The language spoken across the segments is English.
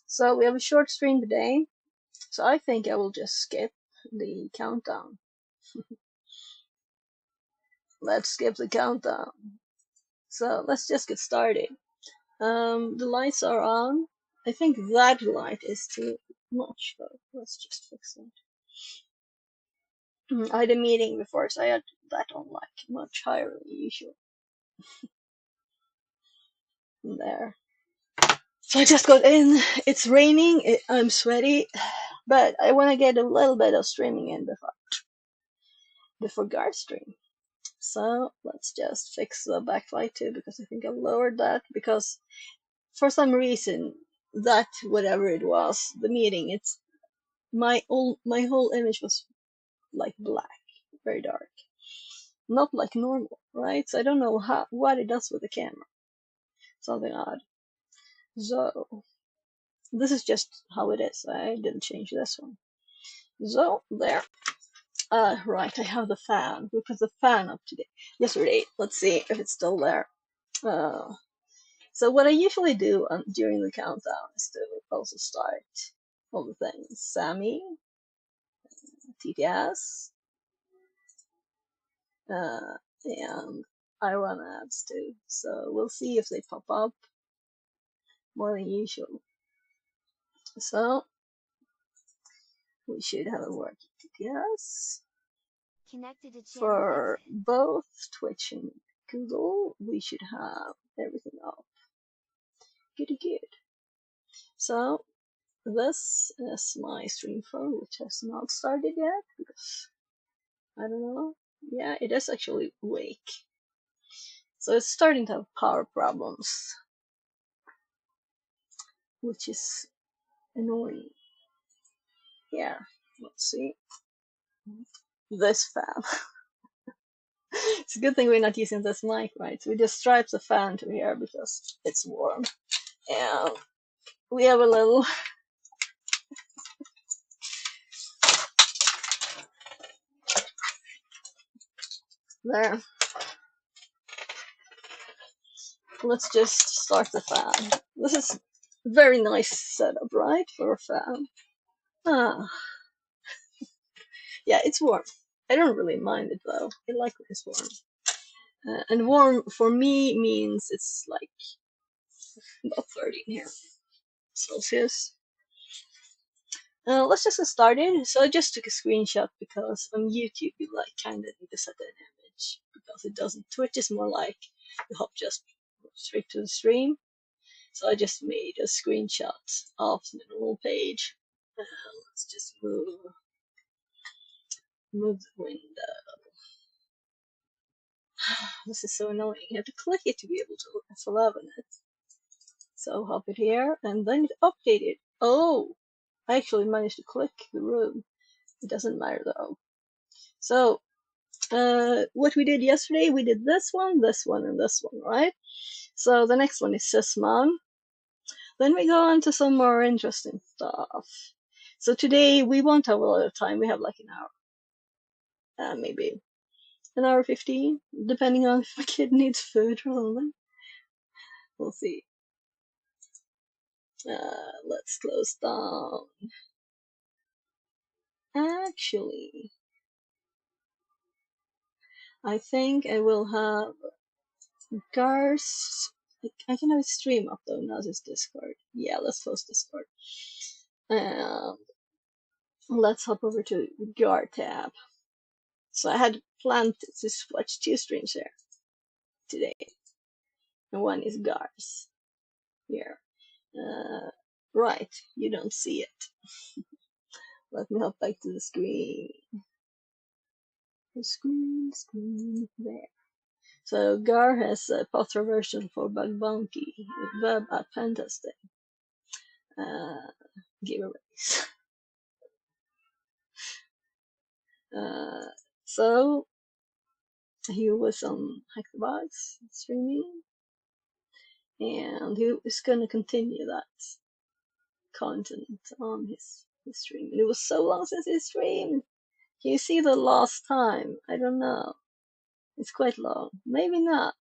So we have a short stream today, so I think I will just skip the countdown. Let's skip the countdown. So let's just get started. The lights are on. I think that light is too much though. Let's just fix that. I had a meeting before, so I had that on like much higher than usual. There. So I just got in. It's raining. I'm sweaty, but I want to get a little bit of streaming in before guard stream. So let's just fix the backlight too, because I think I've lowered that, because for some reason that whatever it was, the meeting, it's my whole image was like black, very dark, not like normal, right? So I don't know what it does with the camera. Something odd. So this is just how it is. I didn't change this one. So there. Right, I have the fan. We put the fan up today. Yesterday. Let's see if it's still there. So what I usually do during the countdown is to also start all the things. Sammy, TTS, and I run ads too. So we'll see if they pop up more than usual. So we should have a working TTS. Connected to For both Twitch and Google, we should have everything up. Good. So this is my stream phone, which has not started yet because I don't know. Yeah, it is actually awake. So it's starting to have power problems, which is annoying. Yeah, let's see. This fan. It's a good thing we're not using this mic, right? So we just stripe the fan to here because it's warm. And we have a little there. Let's just start the fan. This is a very nice setup, right, for a fan. Ah, yeah, it's warm. I don't really mind it though. I like when it's warm. And warm for me means it's like about 30 here Celsius. Let's just get started. So I just took a screenshot because on YouTube you like kind of need to set an image because it doesn't. Twitch is more like you hop just straight to the stream. So I just made a screenshot of the normal page. Let's just move the window. This is so annoying. You have to click it to be able to F11 it. So hop it here and then it updated. Oh, I actually managed to click the room. It doesn't matter though. So what we did yesterday, we did this one, and this one, right? So the next one is Sysmon. Then we go on to some more interesting stuff. So today we won't have a lot of time. We have like an hour, maybe an hour 15, depending on if my kid needs food or something. We'll see. Let's close down. Actually, I think I will have Gar's. I can have a stream up though. Now this Discord. Yeah, let's close Discord. And let's hop over to Gar tab. So I had planned to watch two streams here today, and one is Gar's here. Right, you don't see it. Let me hop back to the screen. The screen, there. So Gar has a Potter version for Bug Bounty, web at pen testing, giveaways. So he was on Hack the Box streaming, and he is gonna continue that content on his stream. And it was so long since he streamed. Can you see the last time? I don't know. It's quite long. Maybe not.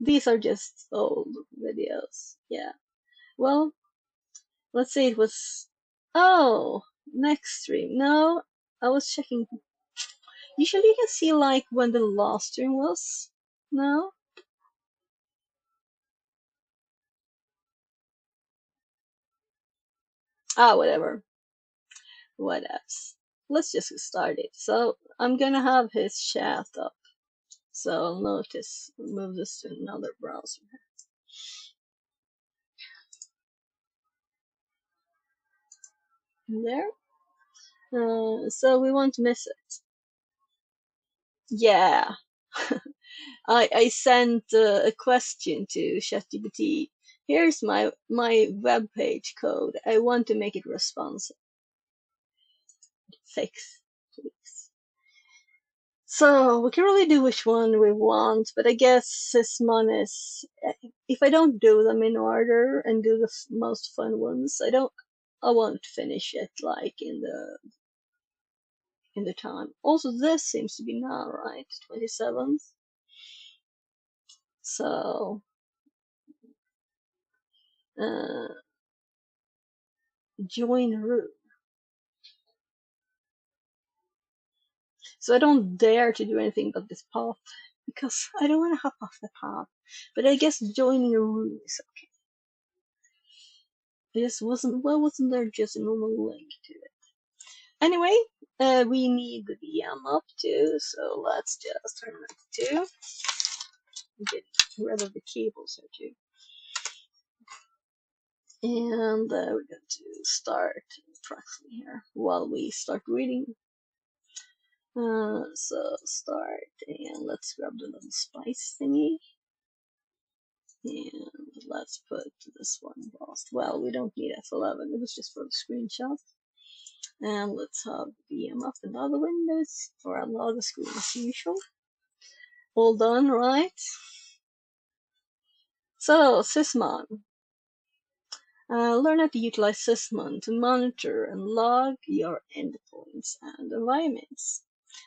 These are just old videos. Yeah. Well, Let's see, it was. Oh, next stream. No, I was checking. Usually you can see like when the last stream was. No? Ah, whatever. What else? Let's just get started. So I'm gonna have his chat up. So I'll notice, move this to another browser. There. So we won't miss it. Yeah. I sent a question to ChatGPT. Here's my web page code. I want to make it responsive. Fix, please. So we can really do which one we want, but I guess this one is. If I don't do them in order and do the most fun ones, I won't finish it like in the time. Also, this seems to be now, right? 27th. So, uh, join room. So I don't dare to do anything but this path because I don't want to hop off the path. But I guess joining a room is okay. I just wasn't there just a normal link to it? Anyway, we need the VM up too, so let's just turn it to 2. Get rid of the cables here too. And we're going to start Proxy here while we start reading. So start, and let's grab the little spice thingy. And let's put this one last. Well, we don't need F11, it was just for the screenshot. And let's have VM up in other windows for another screen as usual. All done, right? So, Sysmon. Learn how to utilize Sysmon to monitor and log your endpoints and environments.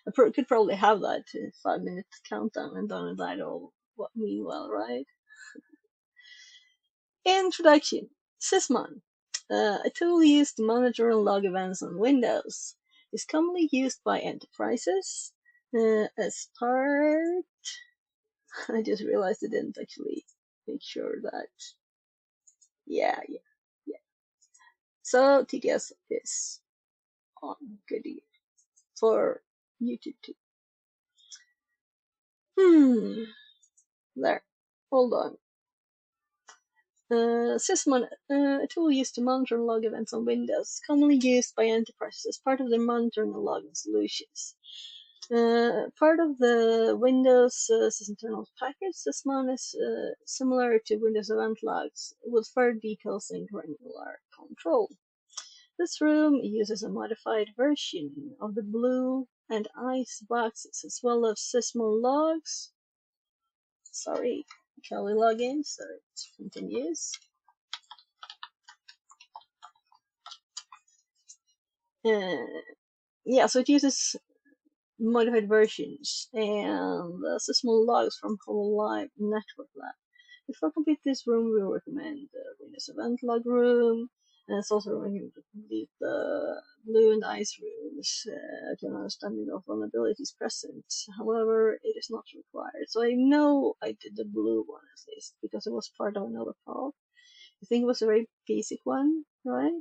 I could probably have that 5-minute countdown and done that all meanwhile, right? Introduction. Sysmon. A tool used to monitor and log events on Windows. Is commonly used by enterprises as part. I just realized I didn't actually make sure that. Yeah. So TTS is on. Good for YouTube too. There. Hold on. Sysmon, a tool used to monitor and log events on Windows, commonly used by enterprises as part of their monitoring and logging solutions. Part of the Windows sysinternal package, Sysmon is similar to Windows Event Logs with further details and granular control. This room uses a modified version of the blue and ice boxes as well as Sysmon logs. Sorry, can we log in? So it continues. Yeah, so it uses modified versions and Sysmon logs from Whole Live Network Lab. Before complete this room, we recommend the Windows Event Log room, and it's also recommended to complete the blue and ice rooms to an understanding of vulnerabilities present. However, it is not required. So I know I did the blue one at least because it was part of another path. I think it was a very basic one, right?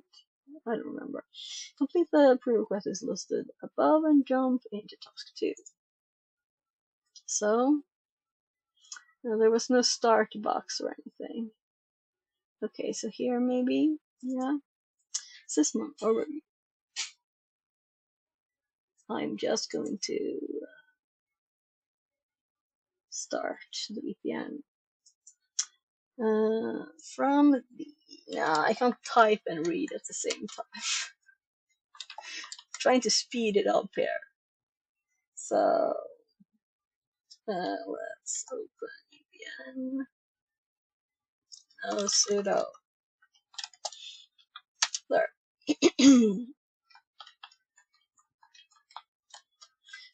I don't remember. Complete the prerequisites listed above and jump into task 2. So, there was no start box or anything. Okay, so here maybe, yeah. Sysmon overview. I'm just going to start the VPN. From the, I can't type and read at the same time. Trying to speed it up here. So, let's open VPN. Oh, sudo. There.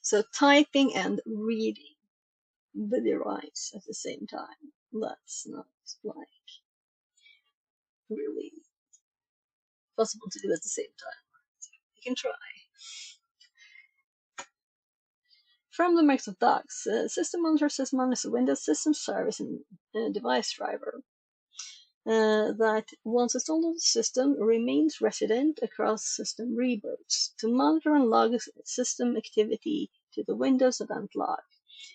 So typing and reading the device at the same time. That's not like really possible to do at the same time. You can try. From the Microsoft Docs, System Monitor System is a Windows System Service and device driver that, once installed on the system, remains resident across system reboots to monitor and log system activity to the Windows event log.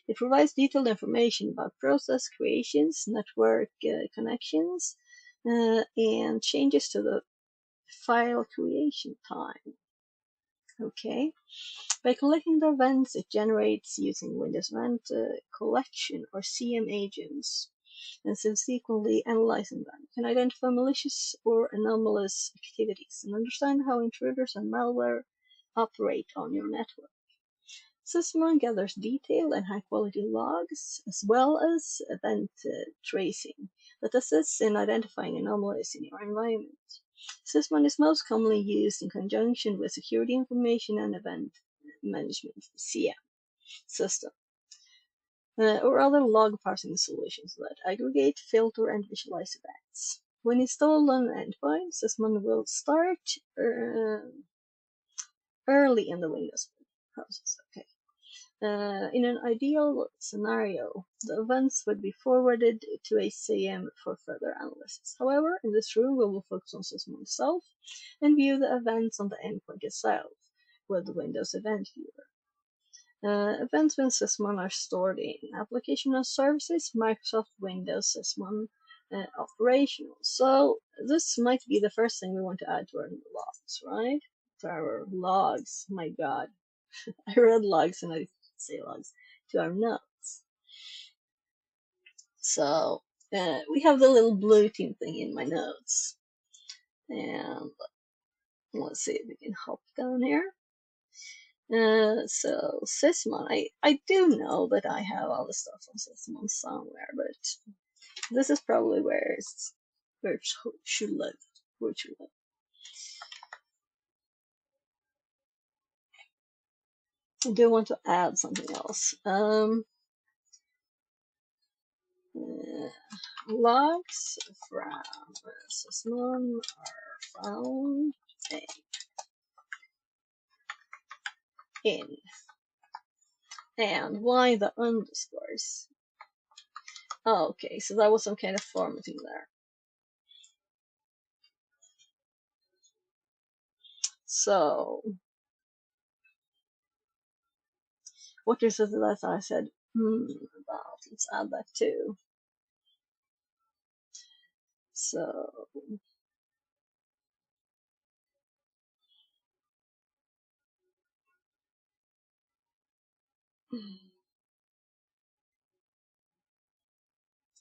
It provides detailed information about process creations, network connections, and changes to the file creation time. Okay. By collecting the events it generates using Windows Event Collection or CM agents, and subsequently analyzing them, can identify malicious or anomalous activities and understand how intruders and malware operate on your network. Sysmon gathers detailed and high-quality logs, as well as event tracing, that assists in identifying anomalies in your environment. Sysmon is most commonly used in conjunction with Security Information and Event Management (CM) system, or other log parsing solutions that aggregate, filter, and visualize events. When installed on an endpoint, Sysmon will start early in the Windows process. Okay. In an ideal scenario, the events would be forwarded to a CM for further analysis. However, in this room, we will focus on Sysmon itself and view the events on the endpoint itself with the Windows Event Viewer. Events in Sysmon are stored in Application and Services, Microsoft Windows Sysmon Operational. So this might be the first thing we want to add to our logs, right? To our logs. My God, I read logs and I say logs. To our notes. So we have the little blue team thing in my notes, and let's see if we can hop down here. So Sysmon, I do know that I have all the stuff on Sysmon somewhere, but this is probably where it should live. Where it should live. I do want to add something else. Logs from Sysmon are found in. And why the underscores? Oh, okay, so that was some kind of formatting there. So, what is it that I said about? Let's add that too. So,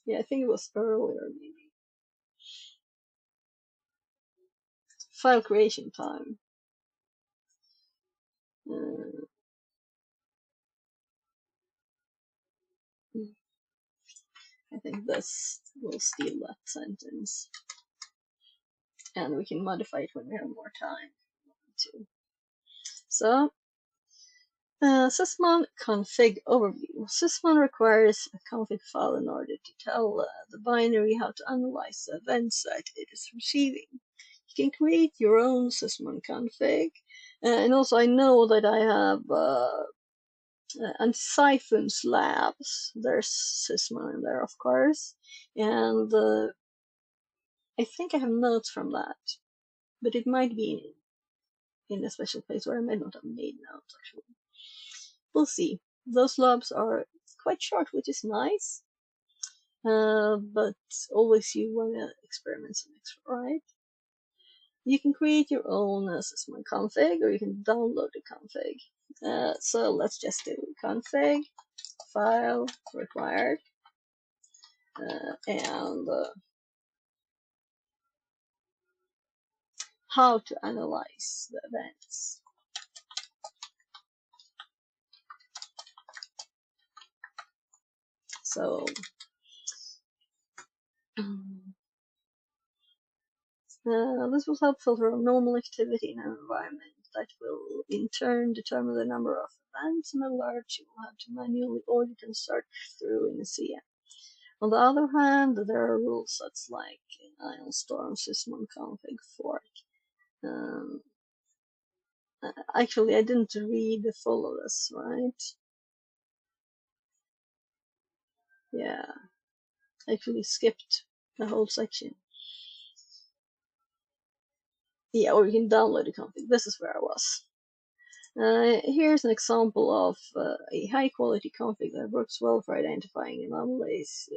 yeah, I think it was earlier maybe. File creation time. I think this will steal that sentence. And we can modify it when we have more time to. So, Sysmon config overview. Sysmon requires a config file in order to tell the binary how to analyze the events that it is receiving. You can create your own Sysmon config. And also I know that I have and Siphons Labs. There's Sysmon in there, of course. And I think I have notes from that. But it might be in a special place where I might not have made notes, actually. We'll see. Those labs are quite short, which is nice. But always you want to experiment some extra, right? You can create your own Sysmon config, or you can download the config. So let's just do config, file, required, and how to analyze the events. So this will help filter normal activity in an environment that will in turn determine the number of events and alerts you will have to manually audit and search through in the CM. On the other hand, there are rule sets like Storm Sysmon config fork Um, Actually, I didn't read the full of this, right? Yeah, I actually skipped the whole section. Yeah, or you can download the config. This is where I was. Here's an example of a high quality config that works well for identifying anomalies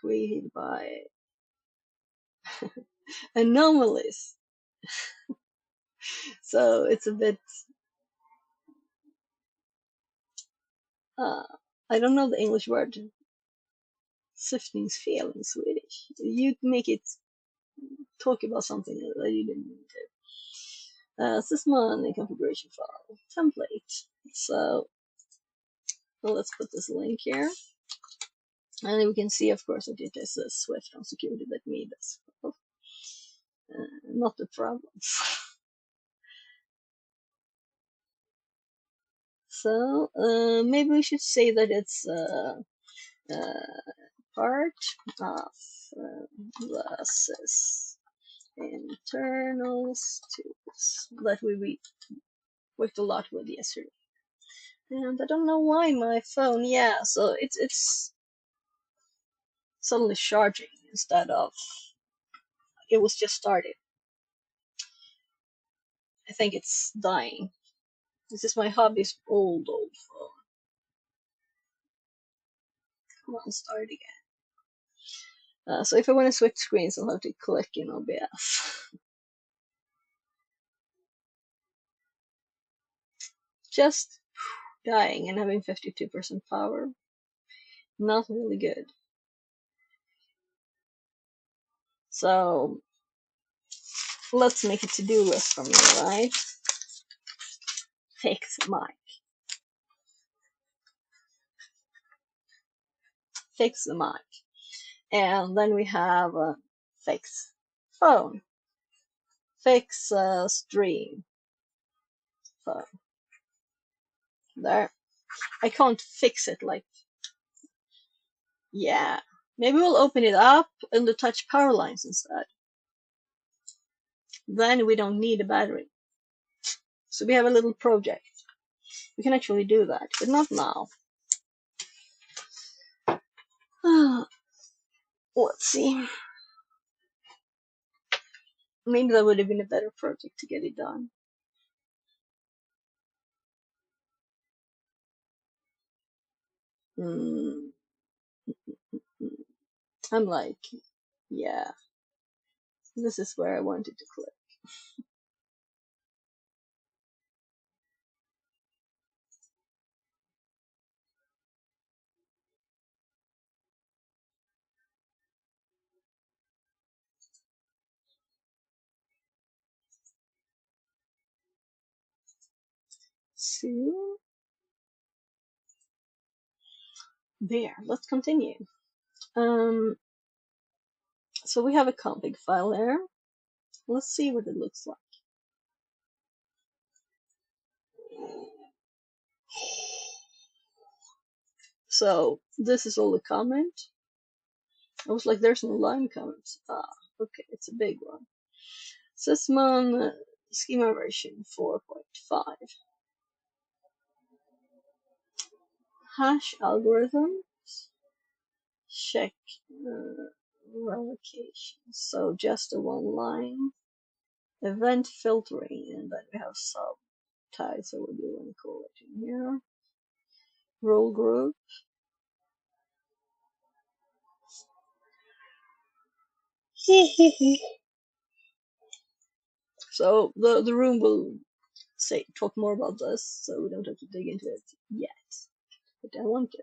created by anomalies. So it's a bit, uh, I don't know the English word. Syftningsfel in Swedish. You make it talk about something that you didn't mean to. Sysmon configuration file template. So well, let's put this link here. And we can see, of course, that it is a Swift on security that made this. Not the problems. So maybe we should say that it's part of the sys internals tools that we worked a lot with yesterday. And I don't know why my phone, yeah, so it's suddenly charging instead of it was just started. I think it's dying. This is my hobby's old phone. Come on, start again. So if I want to switch screens, I'll have to click in OBS. Just dying and having 52% power. Not really good. So let's make a to-do list from you, right? Fix mic. Fix the mic. And then we have fix phone. Fix stream. Phone. There. I can't fix it like, yeah. Maybe we'll open it up and the touch power lines instead. Then we don't need a battery. So we have a little project. We can actually do that, but not now. Let's see. Maybe that would have been a better project to get it done. Mm. I'm like, yeah, this is where I wanted to click. So, there, let's continue. So we have a config file there. Let's see what it looks like. So this is all the comment. I was like, there's no line comments. Ah, okay, it's a big one. Sysmon schema version 4.5. Hash algorithm. Check relocation. So just a one line. Event filtering, and then we have subtypes, so what do you want to call it in here? Role group. So the room will say talk more about this, so we don't have to dig into it yet. But I want to.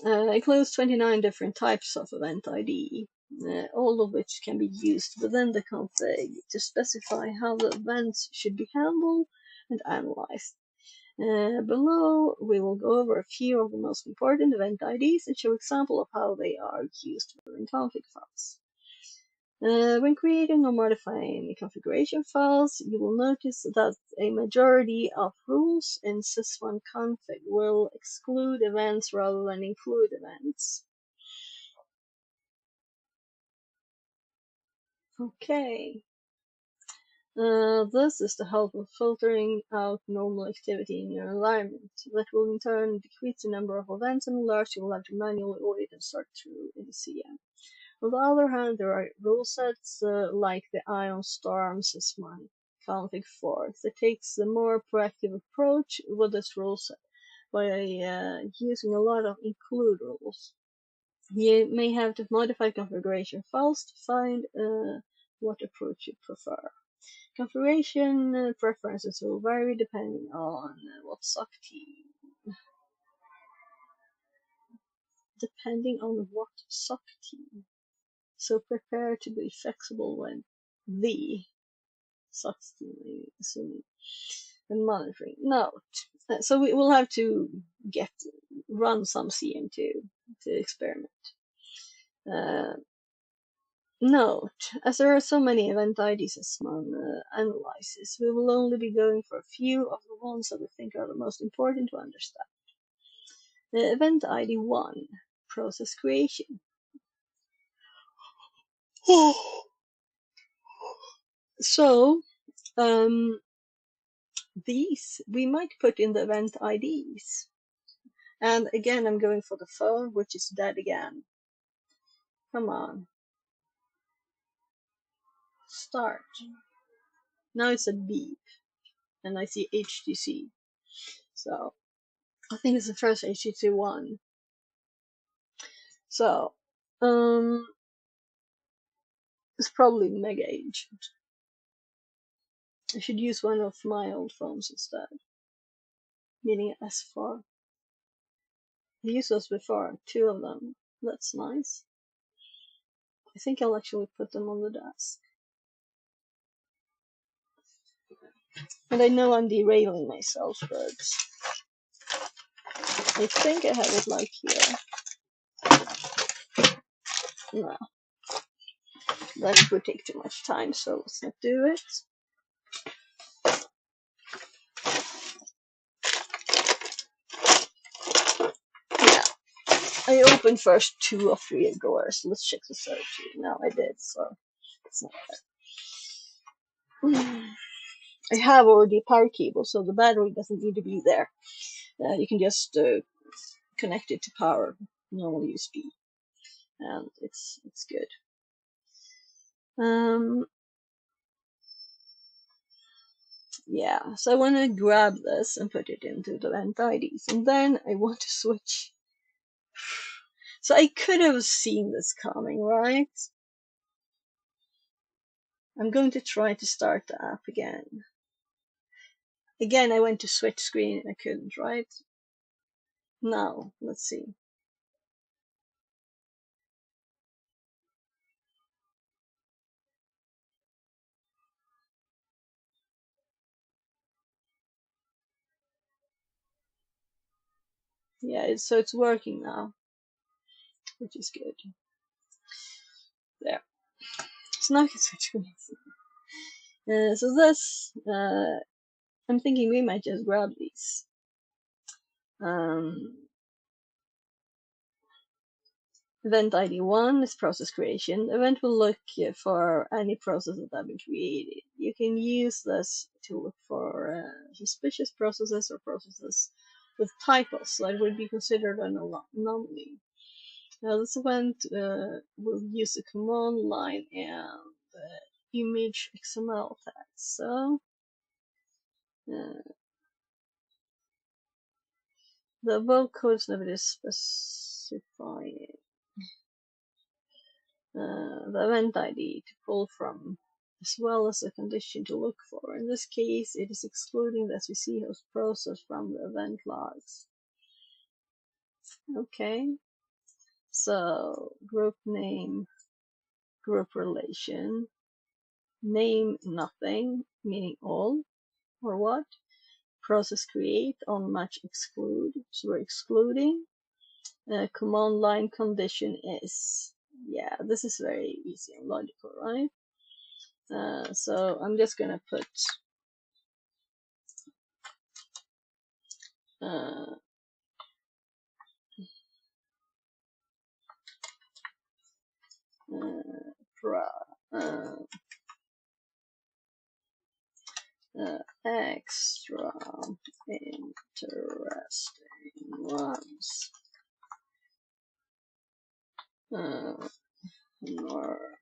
Includes 29 different types of event ID, all of which can be used within the config to specify how the events should be handled and analyzed. Below, we will go over a few of the most important event IDs and show example of how they are used within config files. When creating or modifying configuration files, you will notice that a majority of rules in sys1 config will exclude events rather than include events. Okay. This is the help of filtering out normal activity in your environment. That will in turn decrease the number of events and alerts you will have to manually audit and sort through in the CM. On the other hand, there are rule sets like the ion storms is one config fork that takes a more proactive approach with this rule set by using a lot of include rules. You may have to modify configuration files to find what approach you prefer. Configuration preferences will vary depending on what SOC team. Depending on what SOC team. So prepare to be flexible when the SOC team, assuming, and monitoring. Note. So we will have to run some CM2 to experiment. Note, as there are so many event IDs as Simon analyzes, we will only be going for a few of the ones that we think are the most important to understand. The event ID 1, process creation. So, these we might put in the event IDs. And again, I'm going for the phone, which is dead again. Come on. Start. Now it's a beep, and I see HTC. So, I think it's the first HTC one. So, it's probably mega ancient. I should use one of my old phones instead. Meaning S4. I used those before, 2 of them. That's nice. I think I'll actually put them on the desk. And I know I'm derailing myself, but I think I have it like here. No, that would take too much time, so let's not do it. Yeah, I opened first 2 of 3 drawers. Let's check the third 2. No, I did, so it's not bad. I have already a power cable, so the battery doesn't need to be there. You can just connect it to power, normal USB, and it's good. Yeah, so I want to grab this and put it into the event IDs, and then I want to switch. So I could have seen this coming, right? I'm going to try to start the app again. Again, I went to switch screen and I couldn't, right? Now, let's see. Yeah, so it's working now, which is good. There. So now I can switch screens. So this, I'm thinking we might just grab these. Event ID 1 is process creation. The event will look for any processes that have been created. You can use this to look for suspicious processes or processes with typos that would be considered an anomaly. Now this event will use the command line and image XML tag. So the above codes never is specifying the event ID to pull from, as well as a condition to look for. In this case, it is excluding the SVC host process from the event logs. Okay, so group name, group relation, name nothing, meaning all, or what? Process create, on match exclude, so we're excluding. Command line condition is, yeah, this is very easy and logical, right? So I'm just gonna put uh, extra interesting ones. More,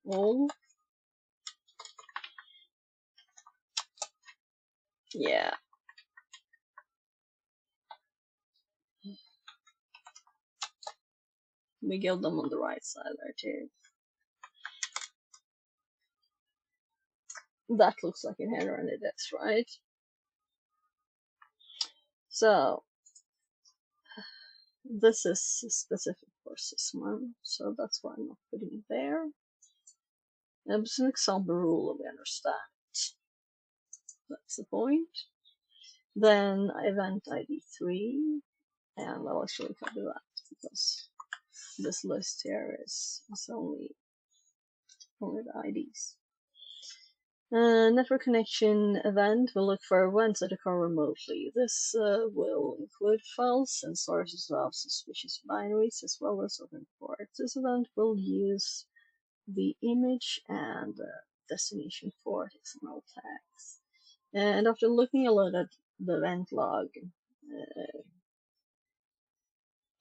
all, yeah, we get them on the right side there too. That looks like a header and it is, right? So this is specific for Sysmon, so that's why I'm not putting it there. It's an example rule, we understand. That's the point. Then event ID 3, and I'll actually copy that because this list here is only the IDs. Network connection event will look for events that occur remotely. This will include files and sources of suspicious binaries as well as open ports. This event will use the image and destination port XML tags. And after looking a lot at the event log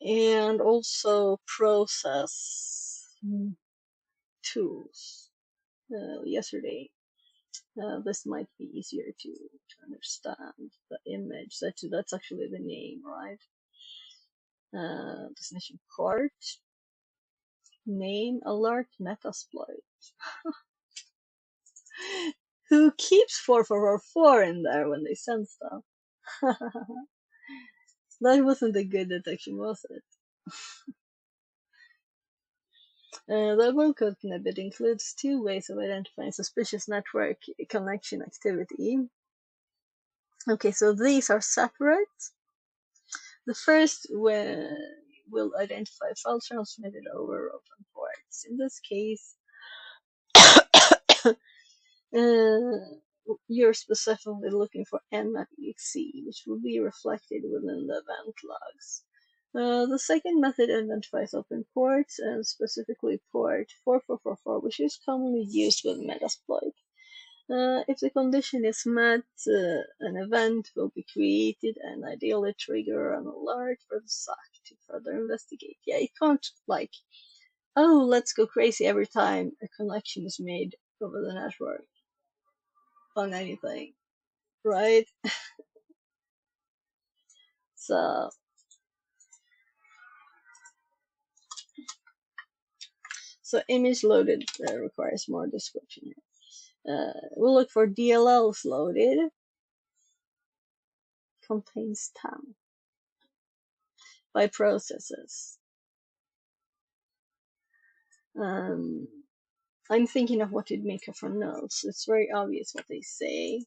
and also process tools yesterday, this might be easier to understand the image. That's actually the name, right? Destination port, name, alert, metasploit. Who keeps 4444 in there when they send stuff? That wasn't a good detection, was it? The world snippet includes two ways of identifying suspicious network connection activity. Okay, so these are separate. The first will identify file transmitted over open ports. In this case, you're specifically looking for nmap.exe, which will be reflected within the event logs. The second method identifies open ports, and specifically port 4444, which is commonly used with Metasploit. If the condition is met, an event will be created and ideally trigger an alert for the SOC to further investigate. Yeah, it can't like, oh, let's go crazy every time a connection is made over the network on anything, right? So image loaded requires more description. We'll look for DLLs loaded, contains TAM by processes. I'm thinking of what to make of for notes. It's very obvious what they say.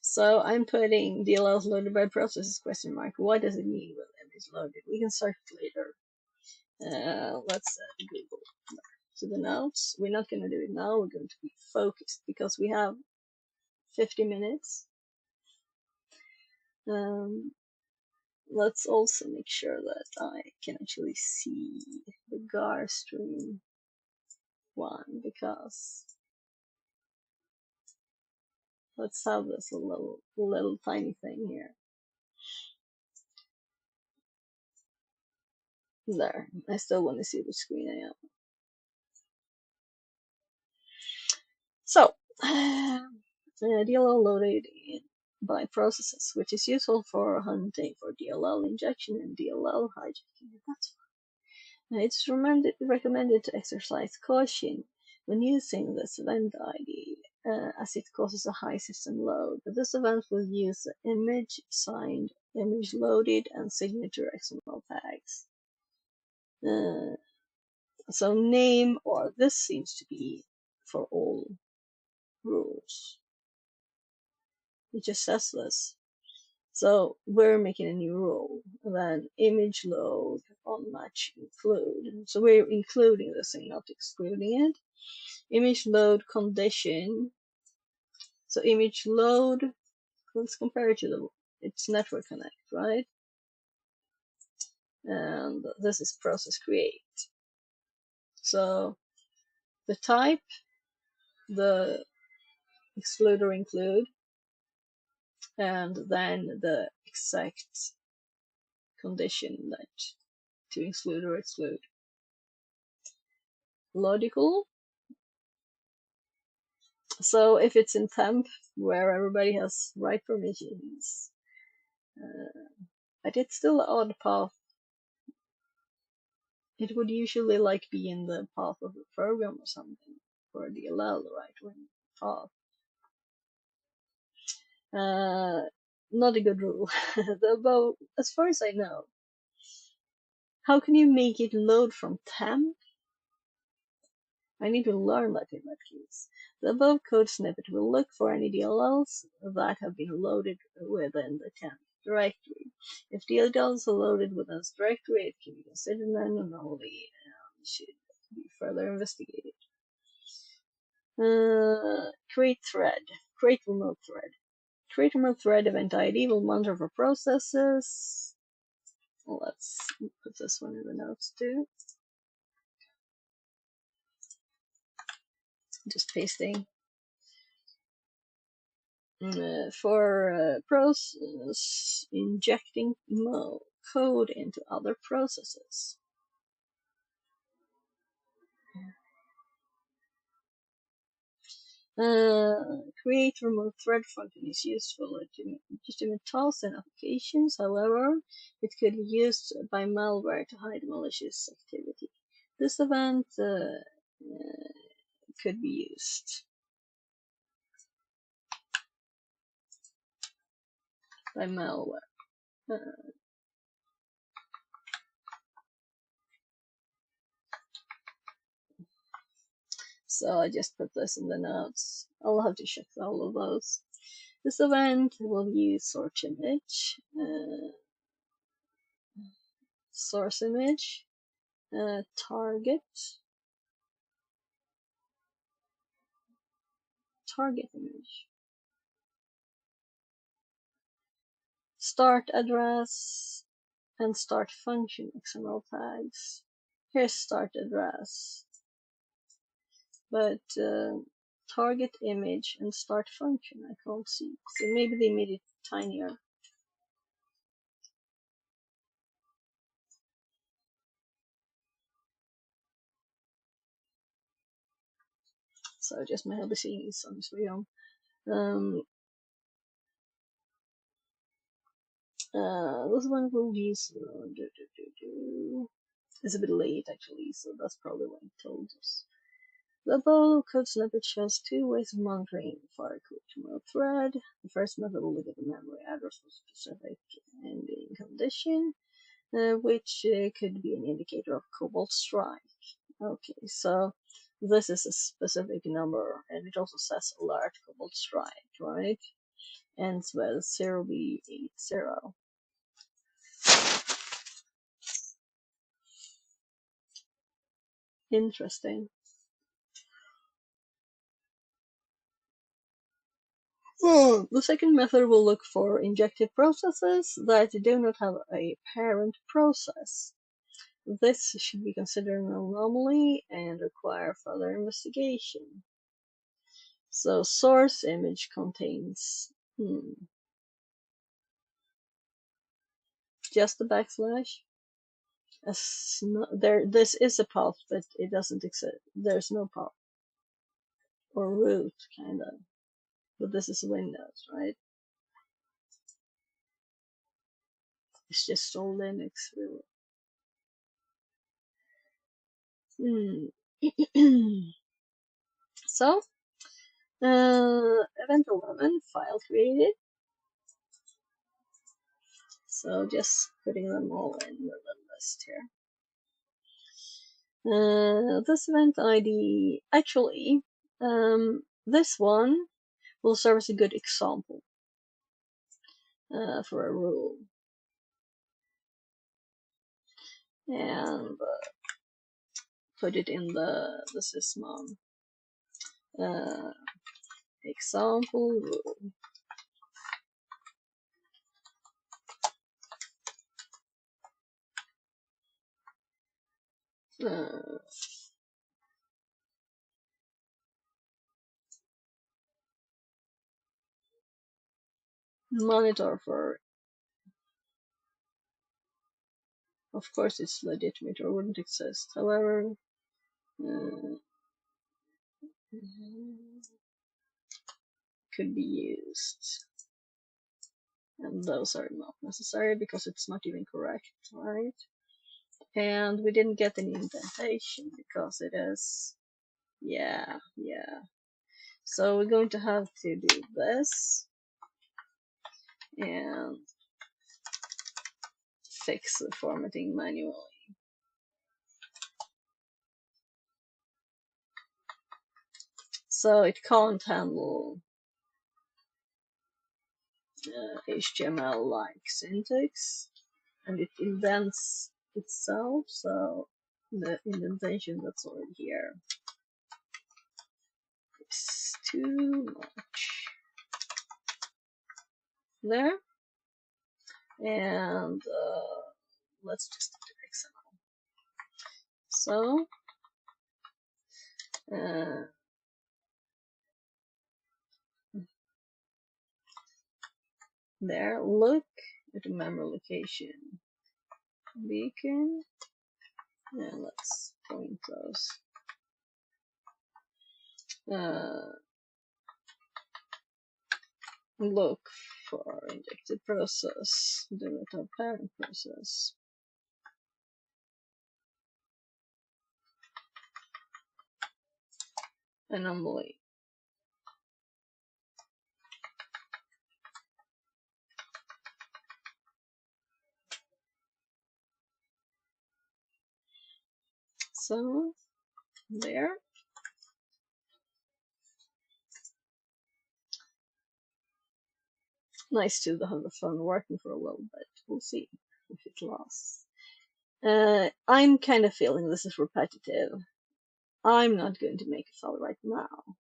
So I'm putting DLLs loaded by processes question mark. What does it mean when image loaded? We can search later. Let's Google to the notes. We're not going to do it now. We're going to be focused because we have 50 minutes. Let's also make sure that I can actually see the GAR stream one, because let's have this little tiny thing here. There, I still want to see the screen I am. So, DLL loaded by processes, which is useful for hunting for DLL injection and DLL hijacking. That's fine. It's recommended to exercise caution when using this event ID, as it causes a high system load. But this event will use the image signed, image loaded, and signature XML tags. So name, or this seems to be for all rules. It just says this. So we're making a new rule. Then image load on match include. So we're including this thing, not excluding it. Image load condition. So image load, let's compare it to it's network connect, right? and this is process create. So the type, the exclude or include, and then the exact condition that to exclude or exclude. Logical. So if it's in temp where everybody has write permissions, but it's still odd path. It would usually like be in the path of the program or something for DLL, right? When path. Not a good rule. Though, as far as I know, how can you make it load from temp? I need to learn that in that case. The above code snippet will look for any DLLs that have been loaded within the temp directory. If DLLs are loaded within this directory, it can be considered an anomaly and should be further investigated. Create thread. Create remote thread. Create remote thread event ID will monitor for processes. Let's put this one in the notes too. Just pasting. For process injecting code into other processes. Create remote thread function is useful to legitimate tasks and applications. However, it could be used by malware to hide malicious activity. This event could be used by malware. So I just put this in the notes. I'll have to check all of those. This event will use source image, target image, start address, and start function XML tags. Here's start address, but target image and start function I can't see. So maybe they made it tinier. So just my help seeing some real. This one will use it's a bit late actually, so that's probably what it told us. The above code snippet shows two ways of monitoring for a remote thread. The first method will look at the memory address for specific ending condition, which could be an indicator of cobalt strike. Okay, so this is a specific number, and it also says alert cobalt strike, right? Ends with 0B80. Interesting. The second method will look for injected processes that do not have a parent process. This should be considered an anomaly and require further investigation. So source image contains just the backslash. This is a path, but it doesn't exist. There's no path or root, kind of. But this is Windows, right? It's just all Linux, really. So, event 11, file created. So just putting them all in the list here. This event ID, actually, this one will serve as a good example for a rule. And put it in the sysmon example rule. Uh, Monitor for, of course, it's legitimate or wouldn't exist. However, could be used. And those are not necessary because it's not even correct, right? And we didn't get any indentation because it is, yeah. So we're going to have to do this and fix the formatting manually. So it can't handle HTML-like syntax, and it indents itself, so the indentation that's already here is too much. There. And let's just do XML. So there, look at the memory location beacon, and let's point those. Look for injected process, do not have parent process. Anomaly. So there. Nice to have the phone working for a little bit. We'll see if it lasts. I'm kind of feeling this is repetitive. I'm not going to make a file right now.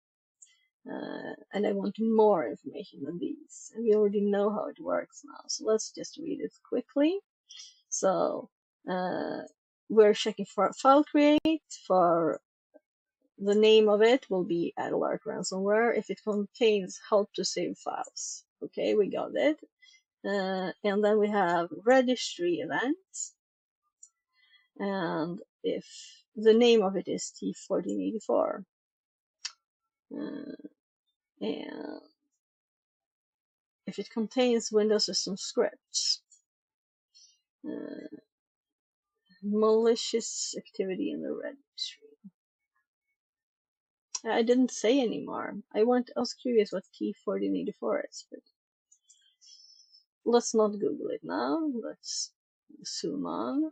And I want more information than these. And we already know how it works now. So let's just read it quickly. So we're checking for file create. For the name of it will be add alert ransomware if it contains help to save files. Okay, we got it. And then we have registry events. And if the name of it is T1484. And if it contains Windows system scripts, malicious activity in the registry. I didn't say anymore. I was curious what T1484 is, but let's not Google it now. Let's zoom on.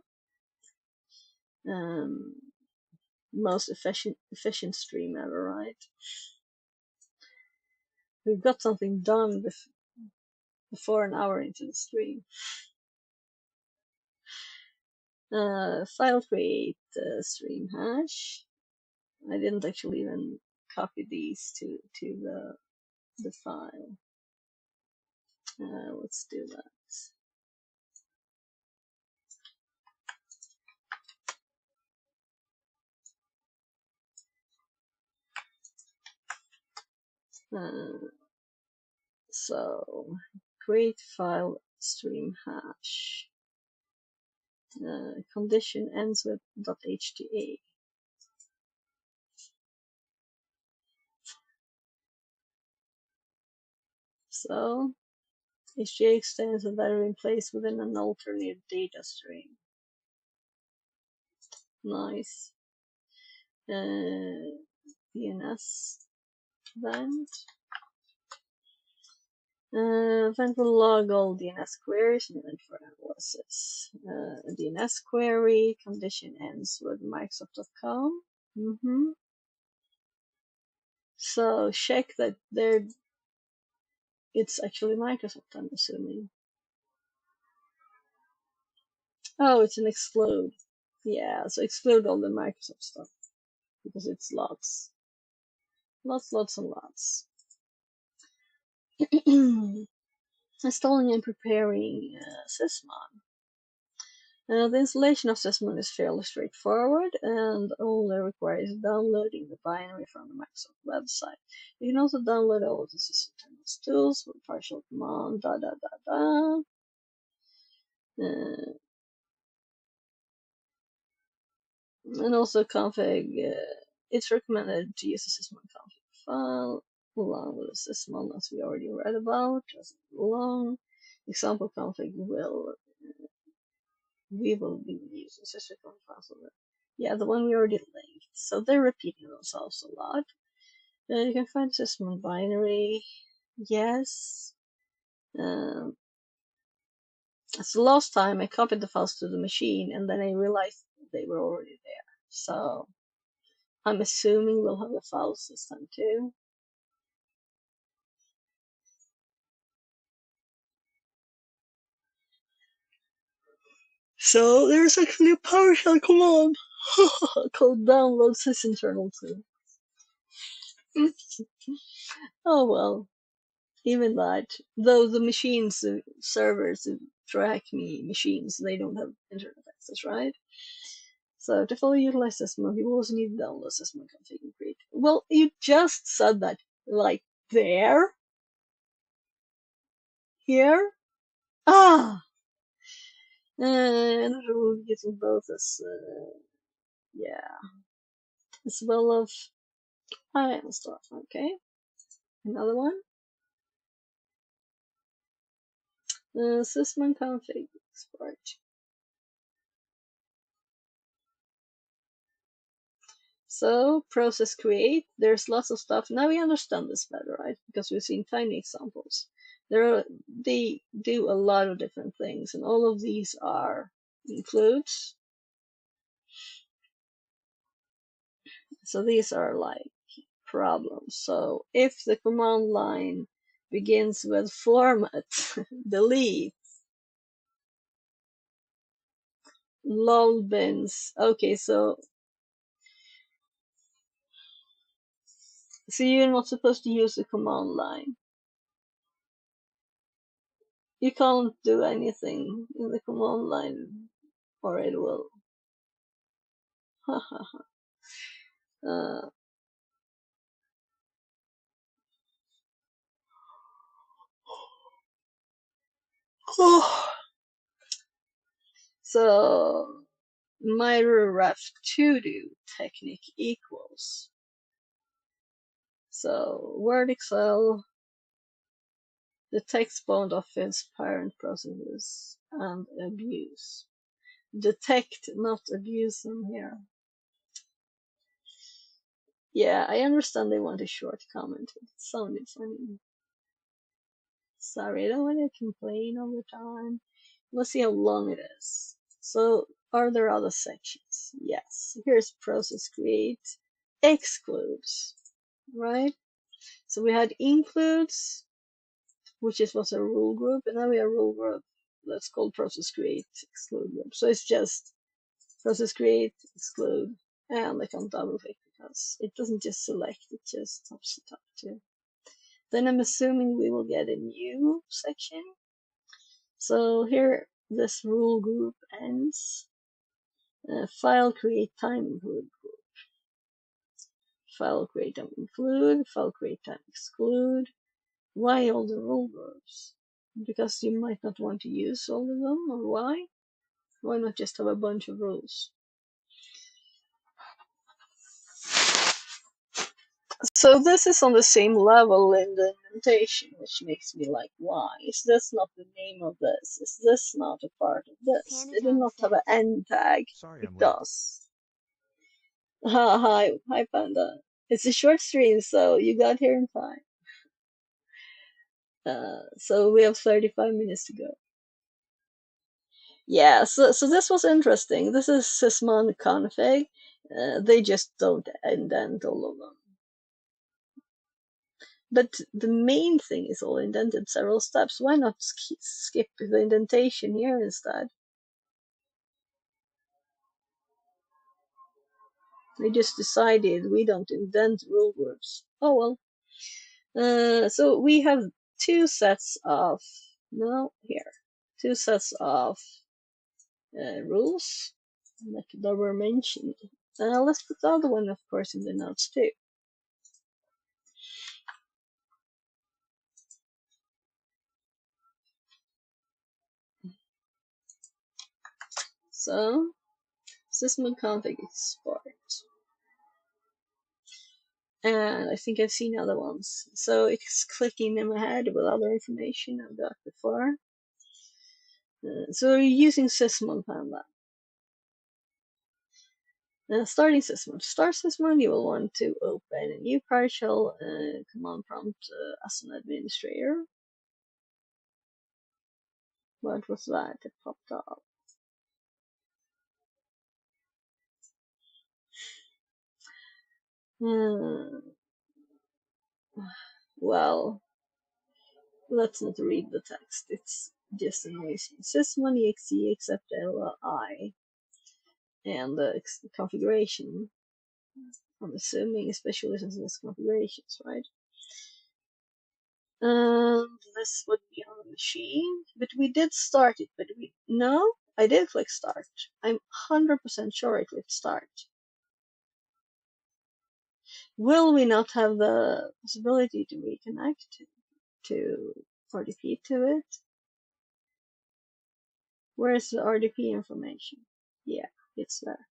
Most efficient stream ever, right? We've got something done before an hour into the stream. File create stream hash. I didn't actually even copy these to the file. Let's do that. So create file stream hash. Condition ends with .hta. So HTA extends a value in place within an alternate data stream. Nice. DNS event. Event will log all DNS queries and event for analysis. DNS query condition ends with Microsoft.com. So check that it's actually Microsoft, I'm assuming. Oh, it's an exclude. Yeah, so exclude all the Microsoft stuff because it's lots. Lots and lots. Installing and preparing Sysmon. The installation of Sysmon is fairly straightforward and only requires downloading the binary from the Microsoft website. You can also download all of the system terminals tools with partial command, Uh, and also config. It's recommended to use the Sysmon config file along with the Sysmon as we already read about, just long. Example config we will be using system files. Yeah, the one we already linked. So they're repeating themselves a lot. You can find Sysmon binary. Yes. Um, so last time I copied the files to the machine and then I realized they were already there. So I'm assuming we'll have the files this time too. So there's actually a PowerShell command called download sysinternal too. Oh well, even that. Though the machines, the servers, the TryHackMe machines, they don't have internet access, right? So to fully utilize Sysmon, you also need to download Sysmon config and create. Well, you just said that, like there, here. Ah, and we're using both as yeah, as well of I am start. Okay, another one. Sysmon config export. So process create, there's lots of stuff. Now we understand this better, right? Because we've seen tiny examples. They do a lot of different things, and all of these are includes. So these are like problems. So if the command line begins with format, delete, lol bins. Okay, so you're not supposed to use the command line. You can't do anything in the command line or it will. uh, so ref to do technique equals. So Word Excel, the text bound of its parent processes and abuse. Detect, not abuse them here. Yeah, I understand they want a short comment. It sounded funny. Sorry, I don't want to complain all the time. Let's see how long it is. So, are there other sections? Yes. Here's process create, excludes, right? So we had includes, which was a rule group, and now we have rule group that's called process create, exclude group. So it's just process create, exclude, and I can't double click because it doesn't just select, it just tops the top too. Then I'm assuming we will get a new section. So here this rule group ends. File create time include group. File create time include, file create time exclude. Why all the rule groups? Because you might not want to use all of them, or why? Why not just have a bunch of rules? So this is on the same level in the indentation, which makes me like, why? Is this not the name of this? Is this not a part of this? Panda Did it John not have an says. end tag? Sorry It I'm late. does. Hi, Panda. It's a short stream, so you got here in time. So we have 35 minutes to go. Yeah, so this was interesting. This is Sysmon config. They just don't indent all of them. But the main thing is all indented several steps. Why not skip the indentation here instead? We just decided we don't indent rule groups. Oh well. So we have two sets of, no, here, two sets of rules that were mentioned. Let's put the other one, of course, in the notes too. So, system config export. And I think I've seen other ones. So it's clicking them ahead with other information I've got before. So we're using sysmon panda. Starting sysmon. To start sysmon, you will want to open a new PowerShell command prompt as an administrator. What was that? It popped up. Well, let's not read the text. It's just a noisy sysmon exe except li and the configuration. I'm assuming especially since it's configurations, right? And this would be on the machine, but we did start it, but no, I did click start. I'm 100% sure I clicked start. Will we not have the possibility to reconnect to RDP to it? Where's the RDP information? Yeah, it's there.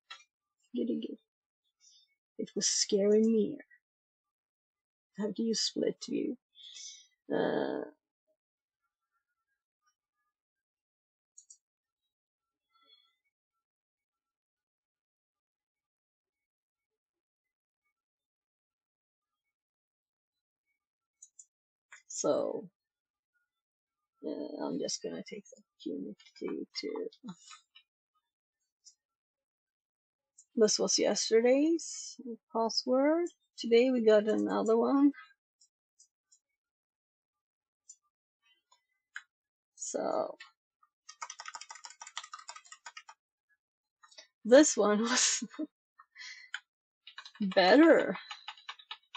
Goody good. It was scaring me. How do you split view? Uh, so I'm just gonna take the opportunity to. This was yesterday's password. Today we got another one. So this one was better.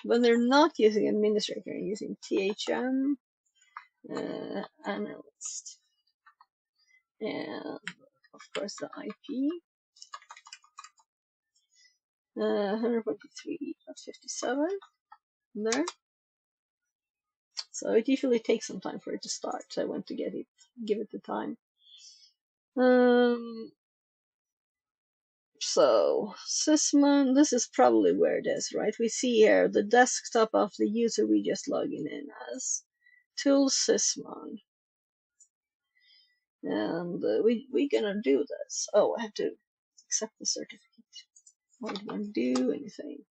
When they're not using administrator, they're using THM analyst. And of course the IP. 143.57 there. So it usually takes some time for it to start. So I want to give it the time. So sysmon, this is probably where it is, right? We see here the desktop of the user we just logging in as. Tool sysmon. And we're gonna do this. Oh, I have to accept the certificate. I don't want to do anything.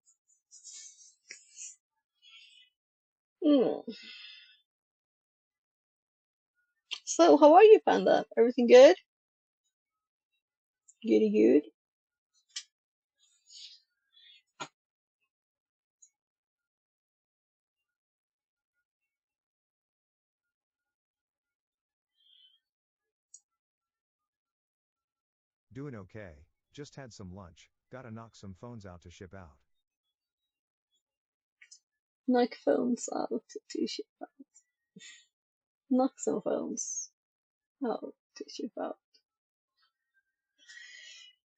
So how are you, Panda? Everything good? Goody good. Doing okay, just had some lunch, gotta knock some phones out to ship out. Knock phones out to ship out. Knock some phones out to ship out.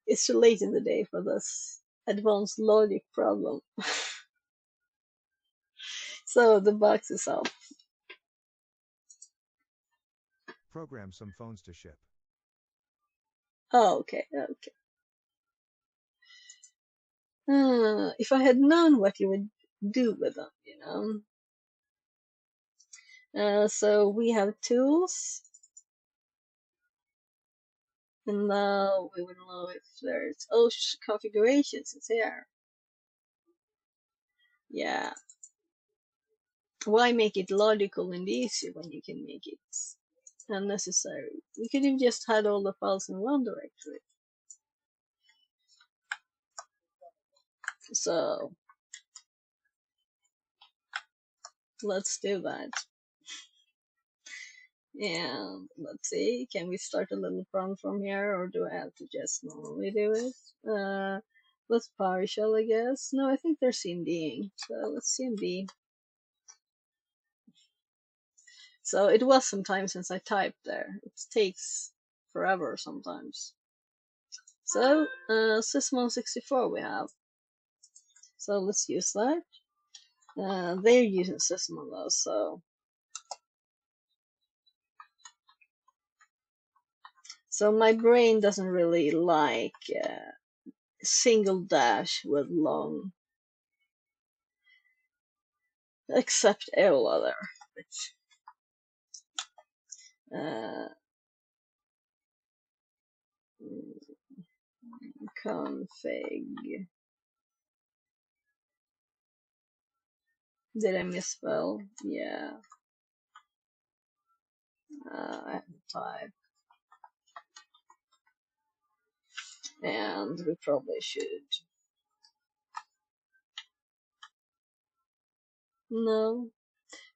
It's too late in the day for this advanced logic problem. So the box is off. Program some phones to ship. Oh, okay. If I had known what you would do with them, so we have tools, and now we would know if there's configurations. It's here. Yeah. Why make it logical and easy when you can make it unnecessary? We could have just had all the files in one directory. So let's do that. And let's see, can we start a little prompt from here, or do I have to just normally do it? Let's PowerShell, I guess. No, I think they're CMDing. So let's CMD. So it was some time since I typed there. It takes forever sometimes. So, Sysmon64 we have. So let's use that. They're using Sysmon though, so my brain doesn't really like single dash with long, except Eola there, which config. Did I misspell? Yeah. I have to type. And we probably should. No.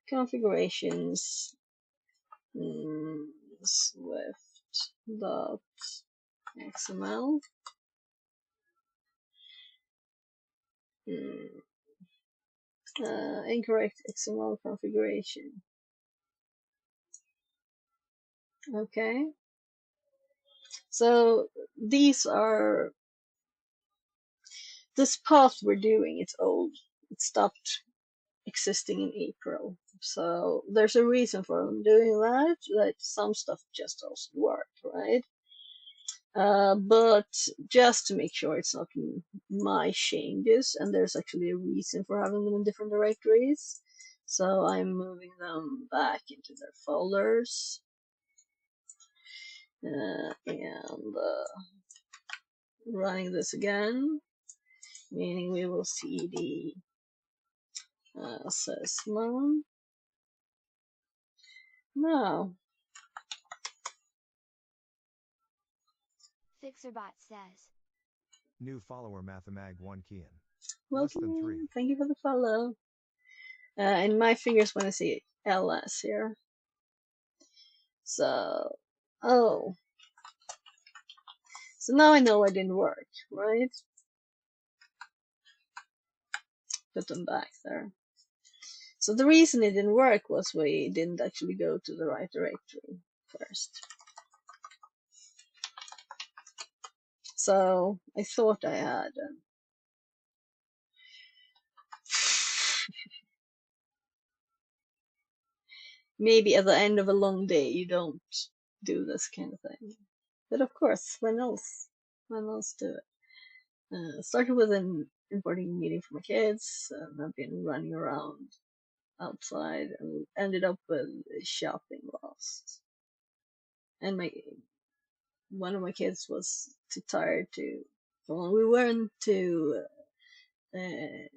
Configurations. Swift dot XML. Incorrect XML configuration. Okay. So these are, this path we're doing, it's old. It stopped existing in April. So there's a reason for them doing that. That some stuff just doesn't work, right? But just to make sure it's not my changes, and there's actually a reason for having them in different directories. So I'm moving them back into their folders. And running this again, meaning we will cd Sysmon. No. FixerBot says. New follower Mathemag1 Kian. Less Welcome than 3. in. Thank you for the follow. And my fingers want to see ls here. So, oh. So now I know it didn't work, right? Put them back there. So the reason it didn't work was we didn't actually go to the right directory first. So I thought I had. Maybe at the end of a long day you don't do this kind of thing. But of course, when else? When else do it? Started with an important meeting for my kids, and I've been running around outside and ended up with shopping lost. And one of my kids was too tired to. Well, we went to a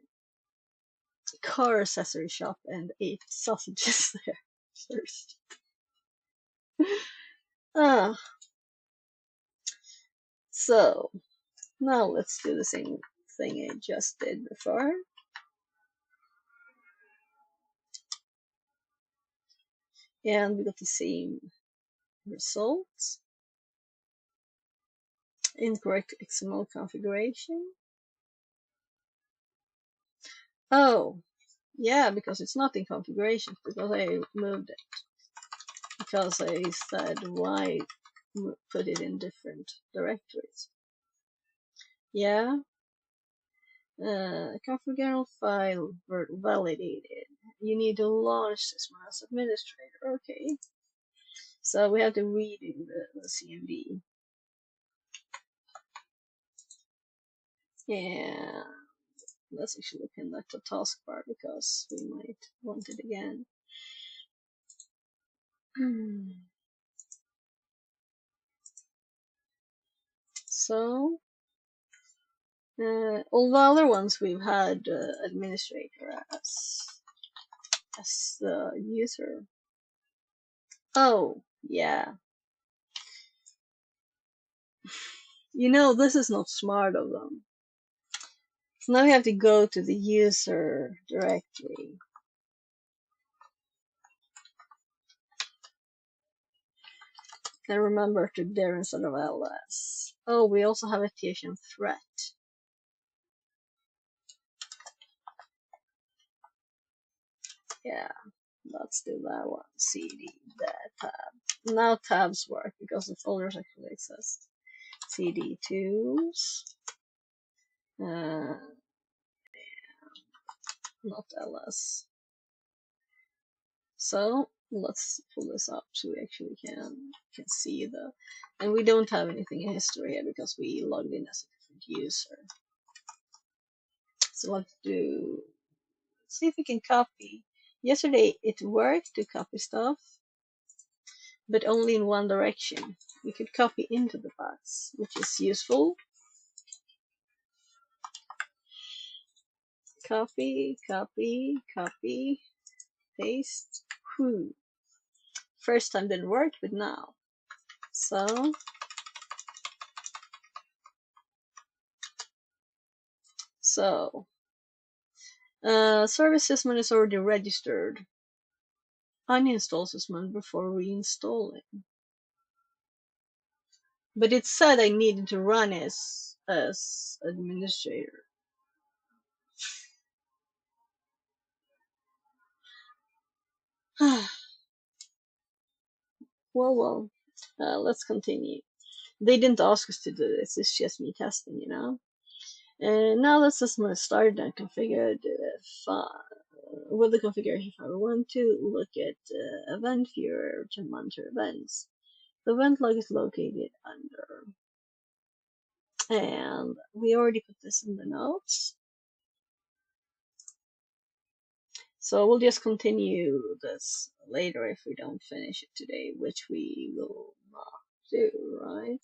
car accessory shop and ate sausages there first. Ah, so now let's do the same thing I just did before. And we got the same results. Incorrect XML configuration. Oh, yeah, because it's not in configuration, because I moved it. Because I said why put it in different directories. Yeah. Configure file validated. You need to launch this one as administrator. Okay. So we have to redo the CMD. And let's actually look in the taskbar because we might want it again. So, all the other ones we've had administrator as the user. Oh, yeah. You know, this is not smart of them. So now we have to go to the user directory. And remember to there instead of ls. Oh, we also have a THM threat. Yeah, let's do that one. CD that tab. Now tabs work because the folders actually exist. CD tools, not ls. So let's pull this up so we actually can see the, and we don't have anything in history here because we logged in as a different user. So let's see if we can copy. Yesterday it worked to copy stuff, but only in one direction. We could copy into the paths, which is useful. Copy, copy, copy, paste. Whew. First time didn't work, but now. So service sysmon is already registered. Uninstall sysmon before reinstalling. But it said I needed to run as administrator. Well, let's continue. They didn't ask us to do this, it's just me testing, you know? And now let's just start and configure with the configuration if I want to look at event viewer to monitor events. The event log is located under, and we already put this in the notes. So we'll just continue this later if we don't finish it today, which we will not do, right?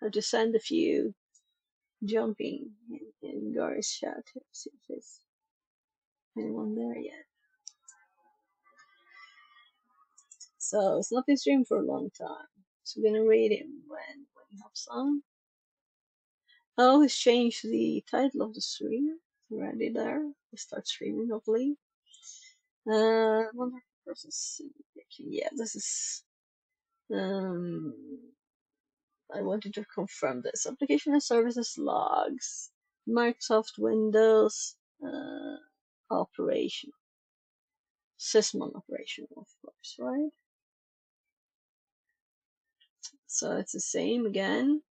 I have to send a few jumping in Gary's chat to see if there's anyone there yet. So it's not been streamed for a long time. So we're gonna read him when he hops on. Oh, he's changed the title of the stream already there. We start streaming hopefully. 100% yeah, this is I wanted to confirm this. Application and services logs. Microsoft Windows operation. Sysmon operation, of course, right? So it's the same again.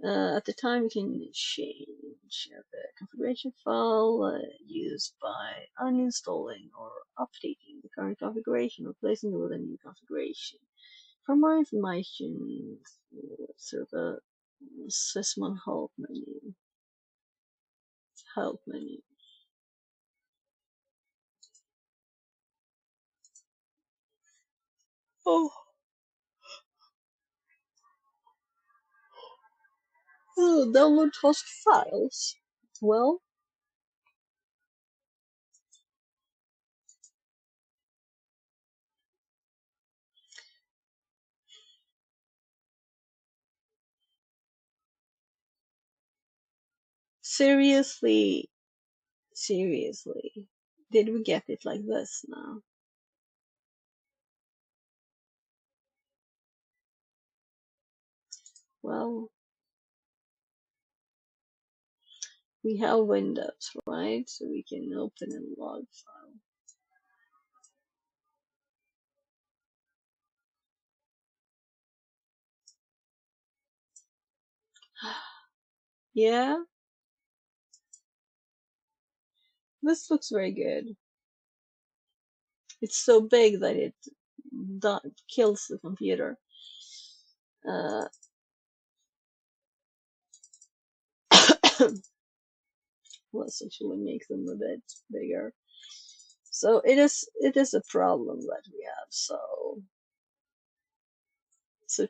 At the time, you can change the configuration file used by uninstalling or updating the current configuration, replacing it with a new configuration. For more information, through the Sysmon help menu. Help menu. Oh, download host files. Well, seriously, did we get it like this now? Well, we have Windows, right? So we can open a log file. Yeah, this looks very good. It's so big that it kills the computer. Let's actually make them a bit bigger. So it is a problem that we have. So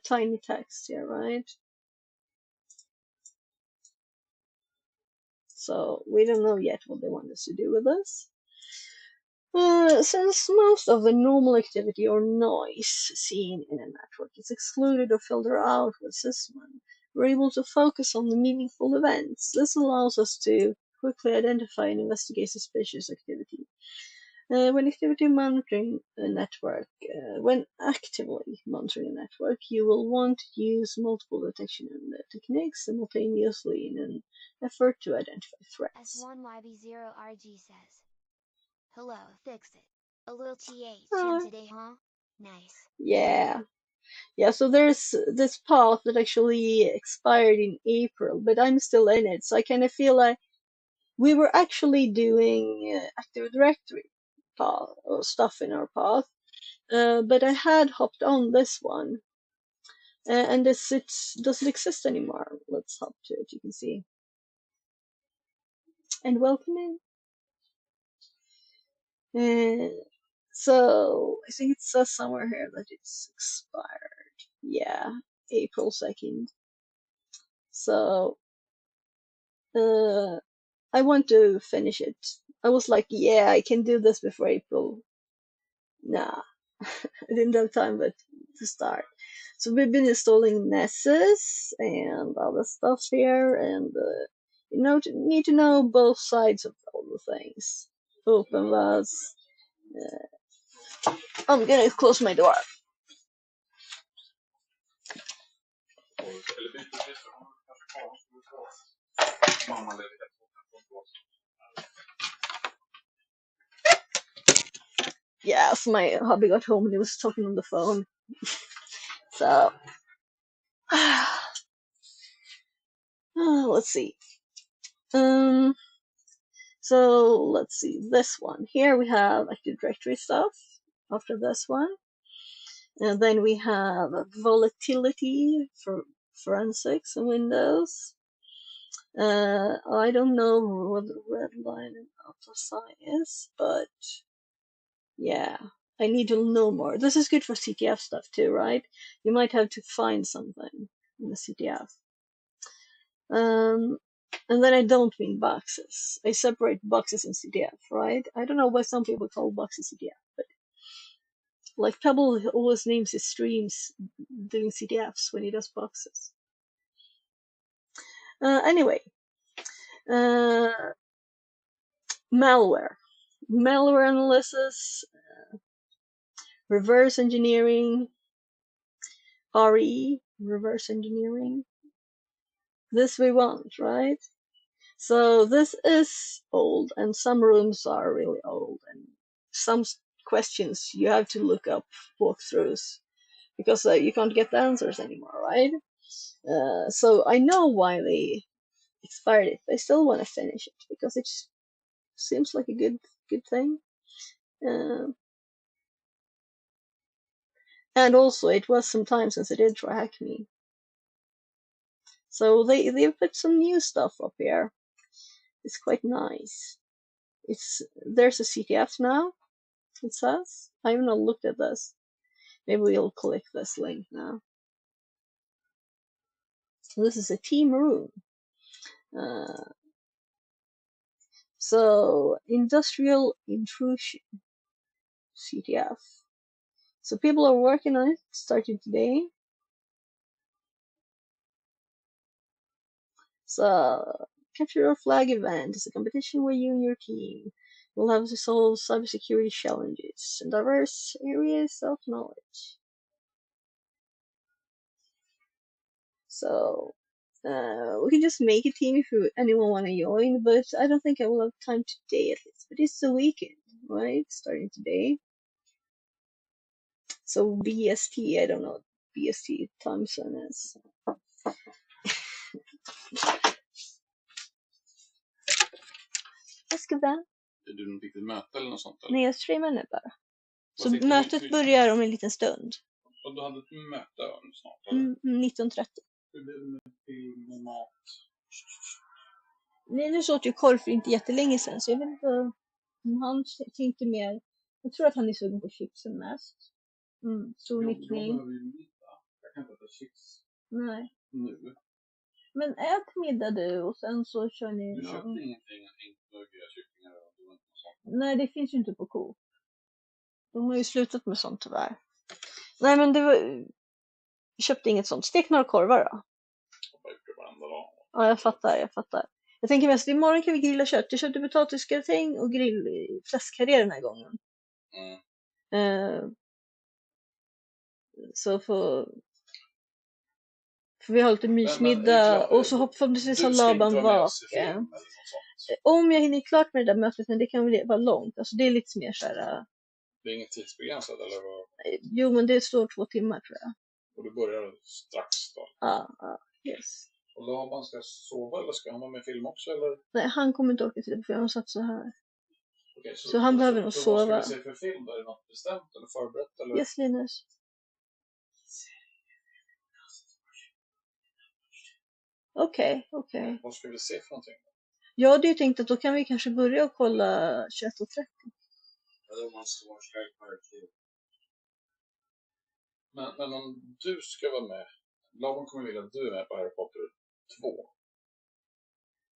tiny text here, right? So we don't know yet what they want us to do with this. Since most of the normal activity or noise seen in a network is excluded or filtered out with Sysmon, we're able to focus on the meaningful events. This allows us to quickly identify and investigate suspicious activity. When actively monitoring a network, when actively monitoring a network, you will want to use multiple detection techniques simultaneously in an effort to identify threats. S1YB0RG says, hello, fix it. A little TH Uh, today, huh? Nice. Yeah. Yeah, so there's this path that actually expired in April, but I'm still in it. So I kind of feel like we were actually doing Active Directory path or stuff in our path, but I had hopped on this one, and this it doesn't exist anymore. Let's hop to it. You can see. And welcome in. So I think it says somewhere here that it's expired. Yeah, April 2nd. So I want to finish it. I was like, yeah, I can do this before April. Nah, I didn't have time but to start. So we've been installing Nessus and other stuff here, and need to know both sides of all the things. Open was. I'm gonna close my door. Yes, my hubby got home and he was talking on the phone. So, let's see. So let's see this one. Here we have Active Directory stuff after this one. And then we have volatility for forensics in Windows. I don't know what the red line and alpha sign is, but yeah, I need to know more. This is good for CTF stuff too, right? You might have to find something in the CTF. And then I don't mean boxes. I separate boxes and CTF, right? I don't know why some people call boxes CTF, but like Pebble always names his streams doing CTFs when he does boxes. Anyway, malware analysis, reverse engineering, reverse engineering. This we want, right? So this is old, and some rooms are really old, and some questions you have to look up walkthroughs because you can't get the answers anymore, right? So I know why they expired it. I still want to finish it because it seems like a good thing. And also, it was some time since I did TryHackMe. So they put some new stuff up here. It's quite nice. There's a CTF now. It says. I haven't looked at this. Maybe we'll click this link now. So this is a team room. So industrial intrusion CTF. So people are working on it, starting today. So capture your flag event is a competition where you and your team will have to solve cybersecurity challenges in diverse areas of knowledge. So we can just make a team if anyone want to join, but I don't think I will have time today at least. But it's the weekend, right? Starting today. So BST, I don't know what BST time zone is. Jag ska vara. Är du något riktigt möte eller något sånt? Eller? Nej, jag streamar nu bara. Så mötet börjar om en liten stund. Och du hade ett möte snart? 19:30. Hur blir det med film och mat? Nej, nu åt ju korv för inte jättelänge sedan, så jag vet inte om han tänkte mer. Jag tror att han är sugen på chipsen mest. Stor nickning. Jag behöver ju middag. Jag kan inte äta chips. Nej. Nu. Men ät middag du och sen så kör ni. Du köpte ingenting, äggmuggiga kycklingar och sånt? Nej, det finns ju inte på Coop. De har ju slutat med sånt tyvärr. Nej, men det var... Jag köpte inget sånt. Stek några korvar då. Ja, jag fattar. Jag tänker mest, imorgon kan vi grilla kött. Jag köpte potatisgratäng och fläskkarré den här gången. Så får vi ha lite mysmiddag och så förhoppningsvis har Laban vaken. Om jag hinner klart med det där mötet, men det kan väl vara långt. Alltså det är lite mer så här... Det är inget tidsbegränsat eller vad? Jo, men det står 2 timmar tror jag. Och du börjar strax då? Ja, yes. Och Laban ska sova eller ska han vara med i film också eller? Nej, han kommer inte åka till det för jag har satt så här. Okej, Så han behöver nog så vad ska sova. vi se för film då? Är det något bestämt eller förberett eller? Yes, Linus. Okej. Vad ska vi se för någonting? Jag hade ju tänkt att då kan vi kanske börja och kolla 21:30. Men om du ska vara med, Laban kommer vilja att du är med på Harry Potter 2.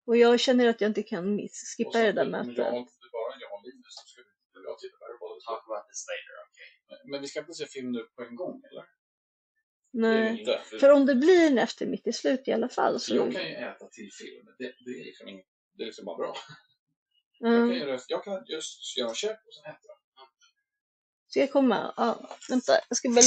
Och jag känner att jag inte kan skippa det där Om mötet. det är bara jag och Linus så ska jag titta på Harry Potter 2. Talk about this later, okay. Men vi ska inte se film nu på en gång, eller? Nej, inte. för om det blir en efter mitt i slut i alla fall så... Jag kan ju äta till film, det är liksom inget, det är liksom bara bra. Jag kan just göra käk och sen äta. Ska jag komma? Ja, vänta, jag ska väl...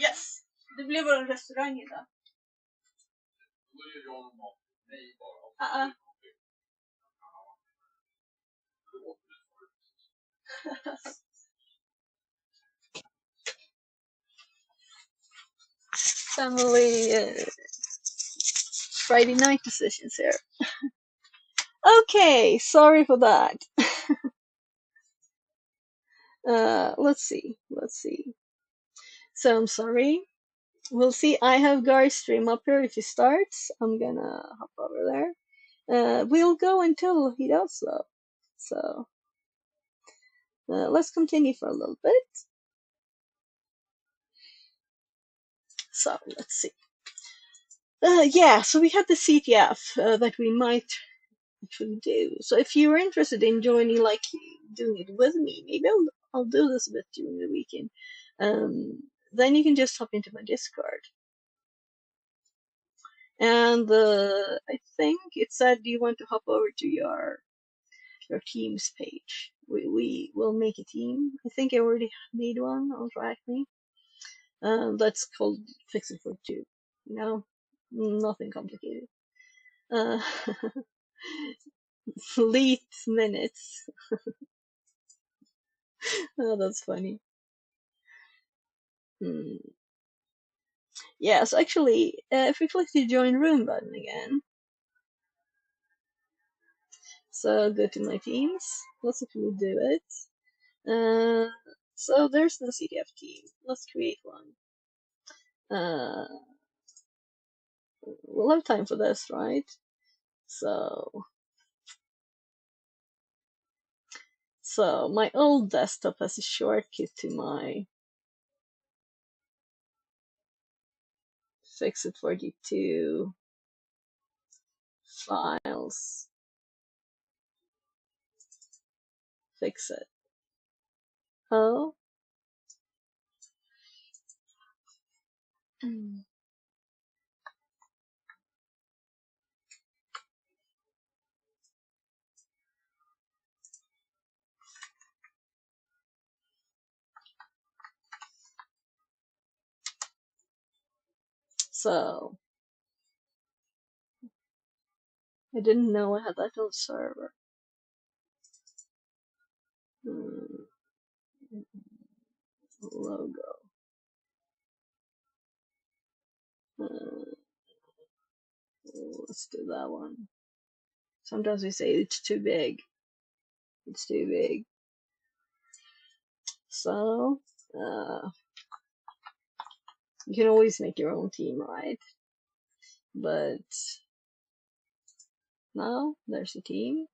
Yes! Det blev vår restaurang idag. Family Friday night decisions here. Okay, sorry for that. Let's see. So I'm sorry. We'll see. I have Gar's stream up here. If he starts, I'm gonna hop over there. We'll go until he does though. So let's continue for a little bit. So let's see. Yeah, so we had the CTF that we might actually do. So if you're interested in joining, like doing it with me, maybe I'll do this a bit during the weekend. Then you can just hop into my Discord. And I think it said you want to hop over to your team's page. We will make a team. I think I already made one on TryHackMe. That's called Fix It for Two. You know, nothing complicated. Uh, late minutes. Oh, that's funny. Hmm. Yes, actually, if we click the join room button again, so go to my teams. Let's actually do it. So there's the CDF team. Let's create one. We'll have time for this, right? So my old desktop has a shortcut to my Fix It 42 files. Fix it. Oh. So I didn't know I had that on server. Logo. Let's do that one. Sometimes we say it's too big. It's too big. So you can always make your own team, right? But now there's a team,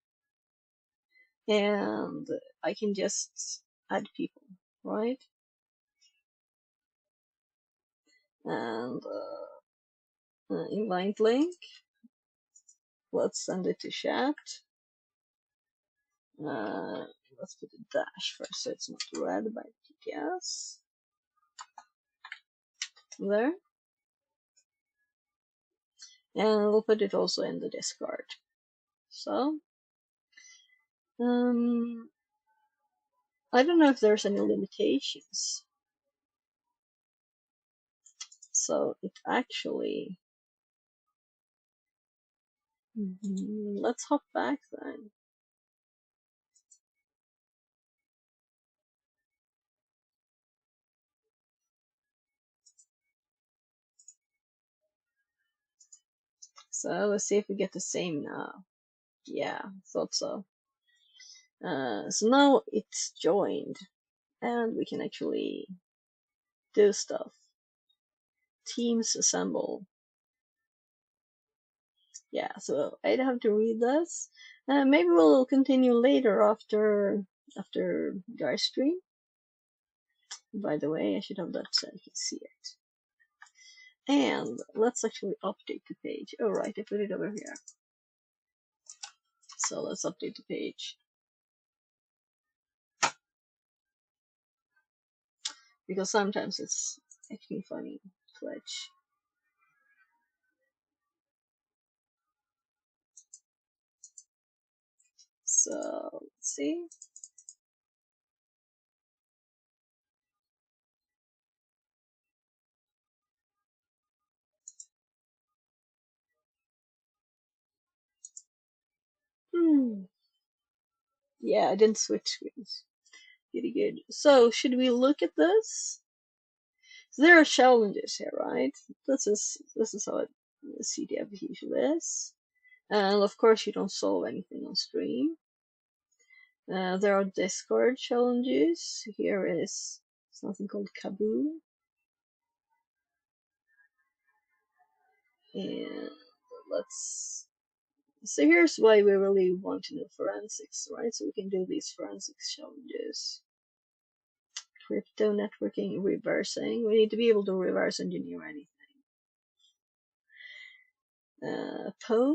and I can just add people, right? And invite link. Let's send it to chat. Let's put a dash first so it's not read by TTS. There. And we'll put it also in the Discord. So, I don't know if there's any limitations. So it actually, let's hop back then. So let's see if we get the same now. Yeah, thought so. So now it's joined, and we can actually do stuff. Teams assemble. Yeah, so I'd have to read this. Maybe we'll continue later after our stream. By the way, I should have that so you can see it. And let's actually update the page. Oh right, I put it over here. So let's update the page. Because sometimes it's actually funny. Twitch. So let's see. Yeah, I didn't switch screens. Pretty good. So should we look at this? So there are challenges here, right? This is how the CDF usually is. And of course you don't solve anything on stream. There are Discord challenges. Here is something called Kaboom. And let's. So here's why we really want to know forensics, right? So we can do these forensics challenges. Crypto networking, reversing. We need to be able to reverse engineer anything. Pwn.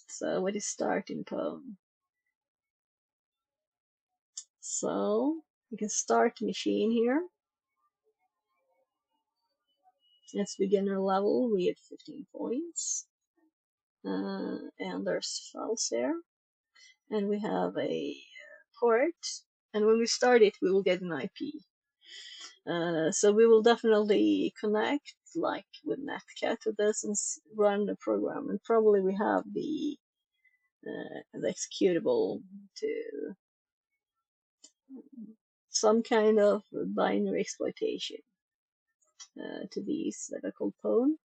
So what is starting Pwn? So we can start machine here. It's beginner level. We have 15 points. And there's files here. And we have a port. And when we start it, we will get an IP. So we will definitely connect, like with Netcat, to this and run the program. And probably we have the executable to some kind of binary exploitation to these that are called Pwn.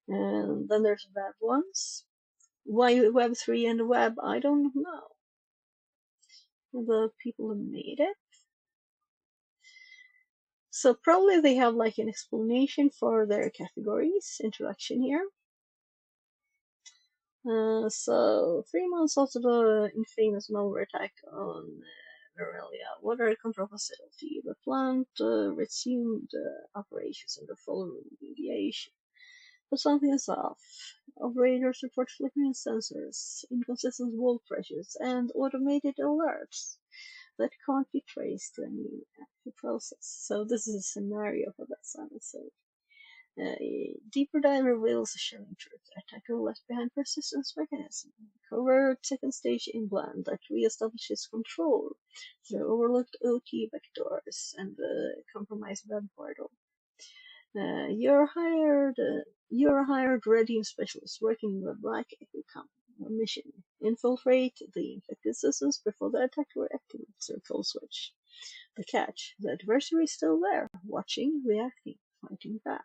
And then there's web ones. Why Web3 and the web? I don't know. The people who made it. So probably they have like an explanation for their categories, introduction here. So 3 months after the infamous malware attack on Aurelia water control facility, the plant resumed operations under full remediation. But something is off. Operators report flickering sensors, inconsistent wall pressures, and automated alerts that can't be traced to any active process. So this is a scenario for that Simon said. A deeper dive reveals a chilling truth. Attacker left behind persistence mechanism, a covert second stage implant that reestablishes control through overlooked OT vectors and the compromised web portal. You're a hired red team specialist working with Black Echo mission. Infiltrate the infected systems before the attacker activates their kill switch. The catch: the adversary is still there, watching, reacting, fighting back.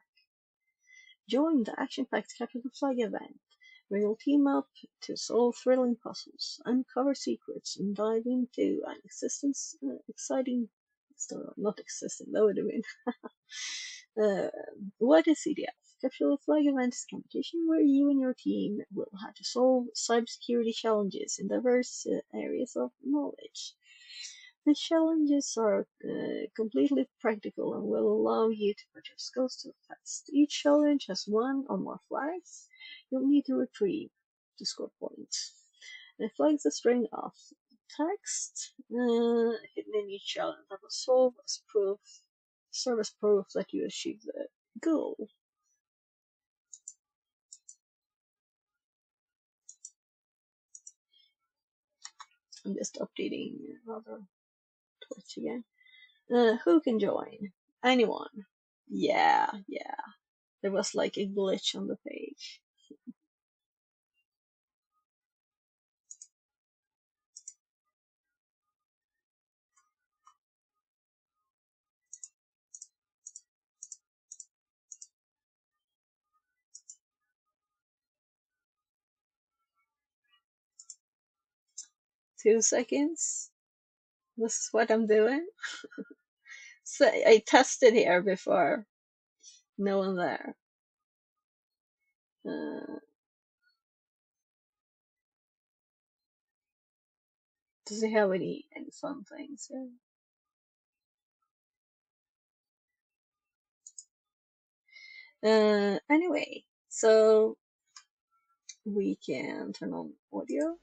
Join the action-packed Capture the Flag event, where you'll team up to solve thrilling puzzles, uncover secrets, and dive into an exciting, still not existing, that would have been. What is CDF? Capture the Flag event is a competition where you and your team will have to solve cybersecurity challenges in diverse areas of knowledge. The challenges are completely practical and will allow you to put your skills to the test. Each challenge has one or more flags you'll need to retrieve to score points. The flags a string of text hidden in each challenge that will serve as proof that you achieved the goal. I'm just updating rather Twitch again. Who can join? Anyone? Yeah. There was like a glitch on the page. Two seconds. This is what I'm doing. So I tested here before. No one there. Does he have any fun things here? Anyway, so we can turn on audio.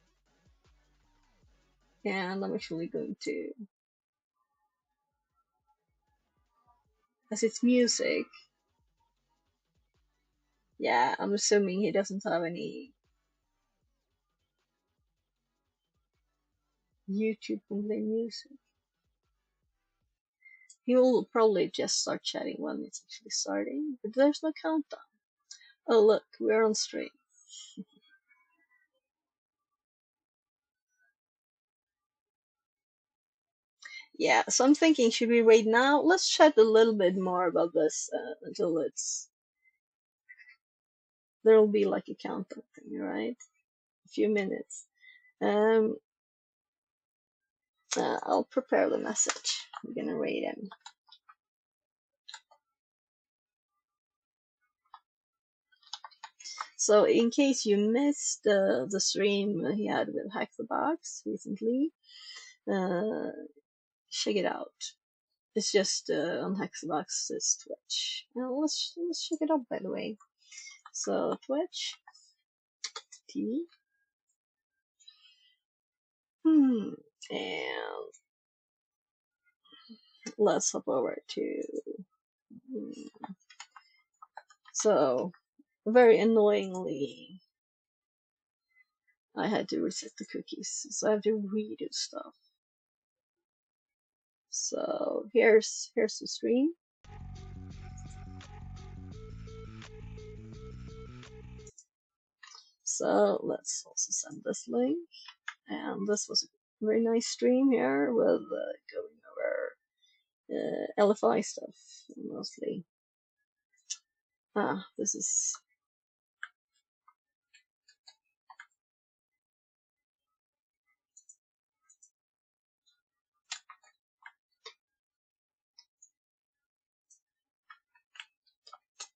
And I'm actually going to, as it's music, yeah, I'm assuming he doesn't have any YouTube can play music. He will probably just start chatting when it's actually starting, but there's no countdown. Oh look, we're on stream. Yeah, so I'm thinking, should we wait now? Let's chat a little bit more about this until there'll be like a countdown thing, right? A few minutes. I'll prepare the message. I'm gonna read him. So in case you missed the stream he had with Hack the Box recently, check it out. It's just on Hexbox's Twitch. Let's check it out, by the way. So Twitch TV. And let's hop over to. So very annoyingly, I had to reset the cookies, so I have to redo stuff. So here's the stream. So let's also send this link. And this was a very nice stream here with going over LFI stuff mostly. This is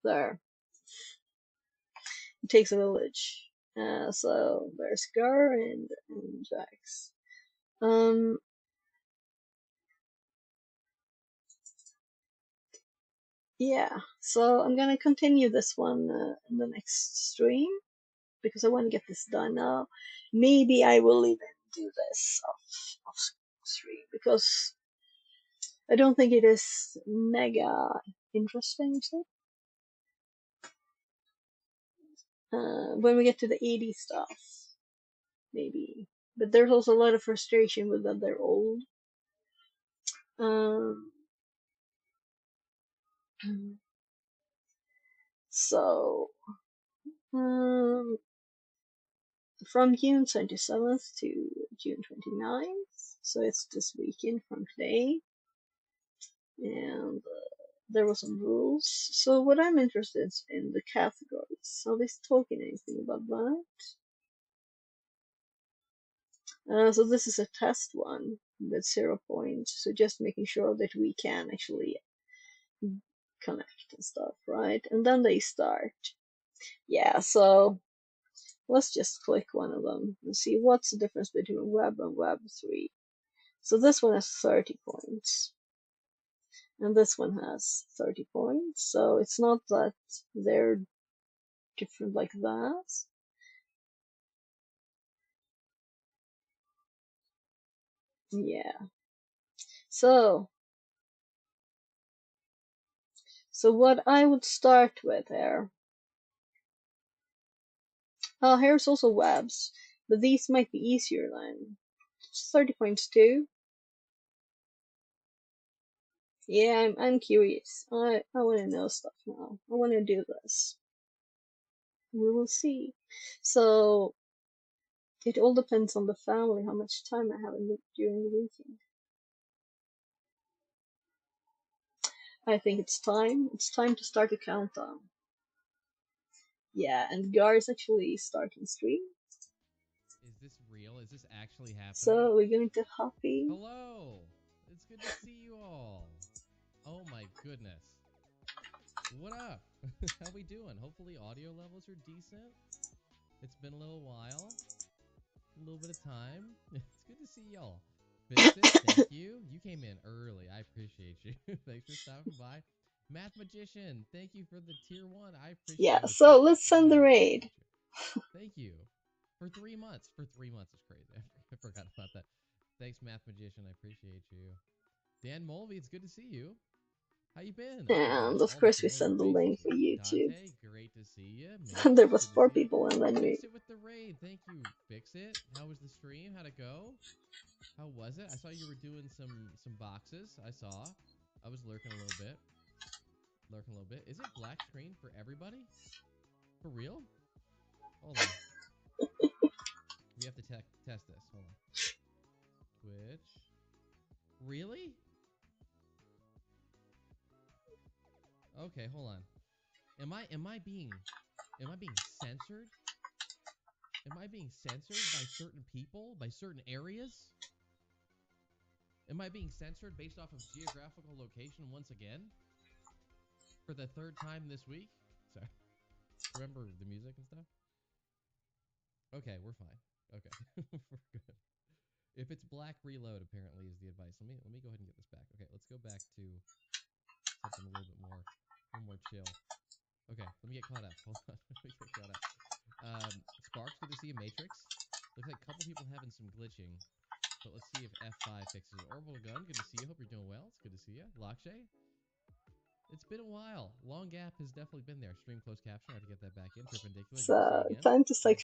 there. It takes a village. So there's Gar and Jax. Yeah, so I'm gonna continue this one in the next stream because I want to get this done now. Maybe I will even do this off stream because I don't think it is mega interesting. So, when we get to the 80 stuff, maybe. But there's also a lot of frustration with that they're old. So, from June 27th to June 29th, so it's this weekend from today, and there were some rules. So what I'm interested in the categories. Are they talking anything about that? So this is a test one with 0 points. So just making sure that we can actually connect and stuff, right? And then they start. Yeah, so let's just click one of them and see what's the difference between web and web 3. So this one has 30 points. And this one has 30 points. So it's not that they're different like that. Yeah. So what I would start with here. Oh, here's also webs, but these might be easier than 30 points too. Yeah, I'm curious. I want to know stuff now. I want to do this. We will see. So it all depends on the family, how much time I have during the weekend. I think it's time. It's time to start a countdown. Yeah, and Gar is actually starting stream. Is this real? Is this actually happening? So we're going to Hoppy. Hello! It's good to see you all. Oh my goodness. What up? How we doing? Hopefully audio levels are decent. It's been a little while. A little bit of time. It's good to see y'all. Fix it. Thank you. You came in early. I appreciate you. Thanks for stopping by. Math Magician, thank you for the tier 1. I appreciate Yeah, you. so let's send the raid. Thank you. For 3 months. For 3 months is crazy. I forgot about that. Thanks, Math Magician. I appreciate you. Dan Mulvey, it's good to see you. How you been? And of course we send the link for YouTube. Dante, great to see you. And there was 4 people and then we... Fix it with the raid. Thank you. Fix it. How was the stream? How'd it go? How was it? I saw you were doing some boxes. I saw. I was lurking a little bit. Is it black screen for everybody? For real? Hold on. We have to test this. Hold on. Twitch. Really? Okay, hold on. Am I being censored? Am I being censored by certain people, by certain areas? Am I being censored based off of geographical location once again? For the 3rd time this week? Sorry. Remember the music and stuff? Okay, we're fine. Okay, we're good. If it's black, reload. Apparently, is the advice. Let me go ahead and get this back. Okay, let's go back to something a little more chill. Okay, let me get caught up. Hold on, let me get caught up. Sparks, good to see you. Matrix. Looks like a couple people having some glitching, but let's see if F5 fixes it. Orbital Gun, good to see you. Hope you're doing well. It's good to see you. Lockshay, it's been a while. Long gap has definitely been there. Stream closed caption. I have to get that back in. Perpendicular. It's Good to see you again. time to start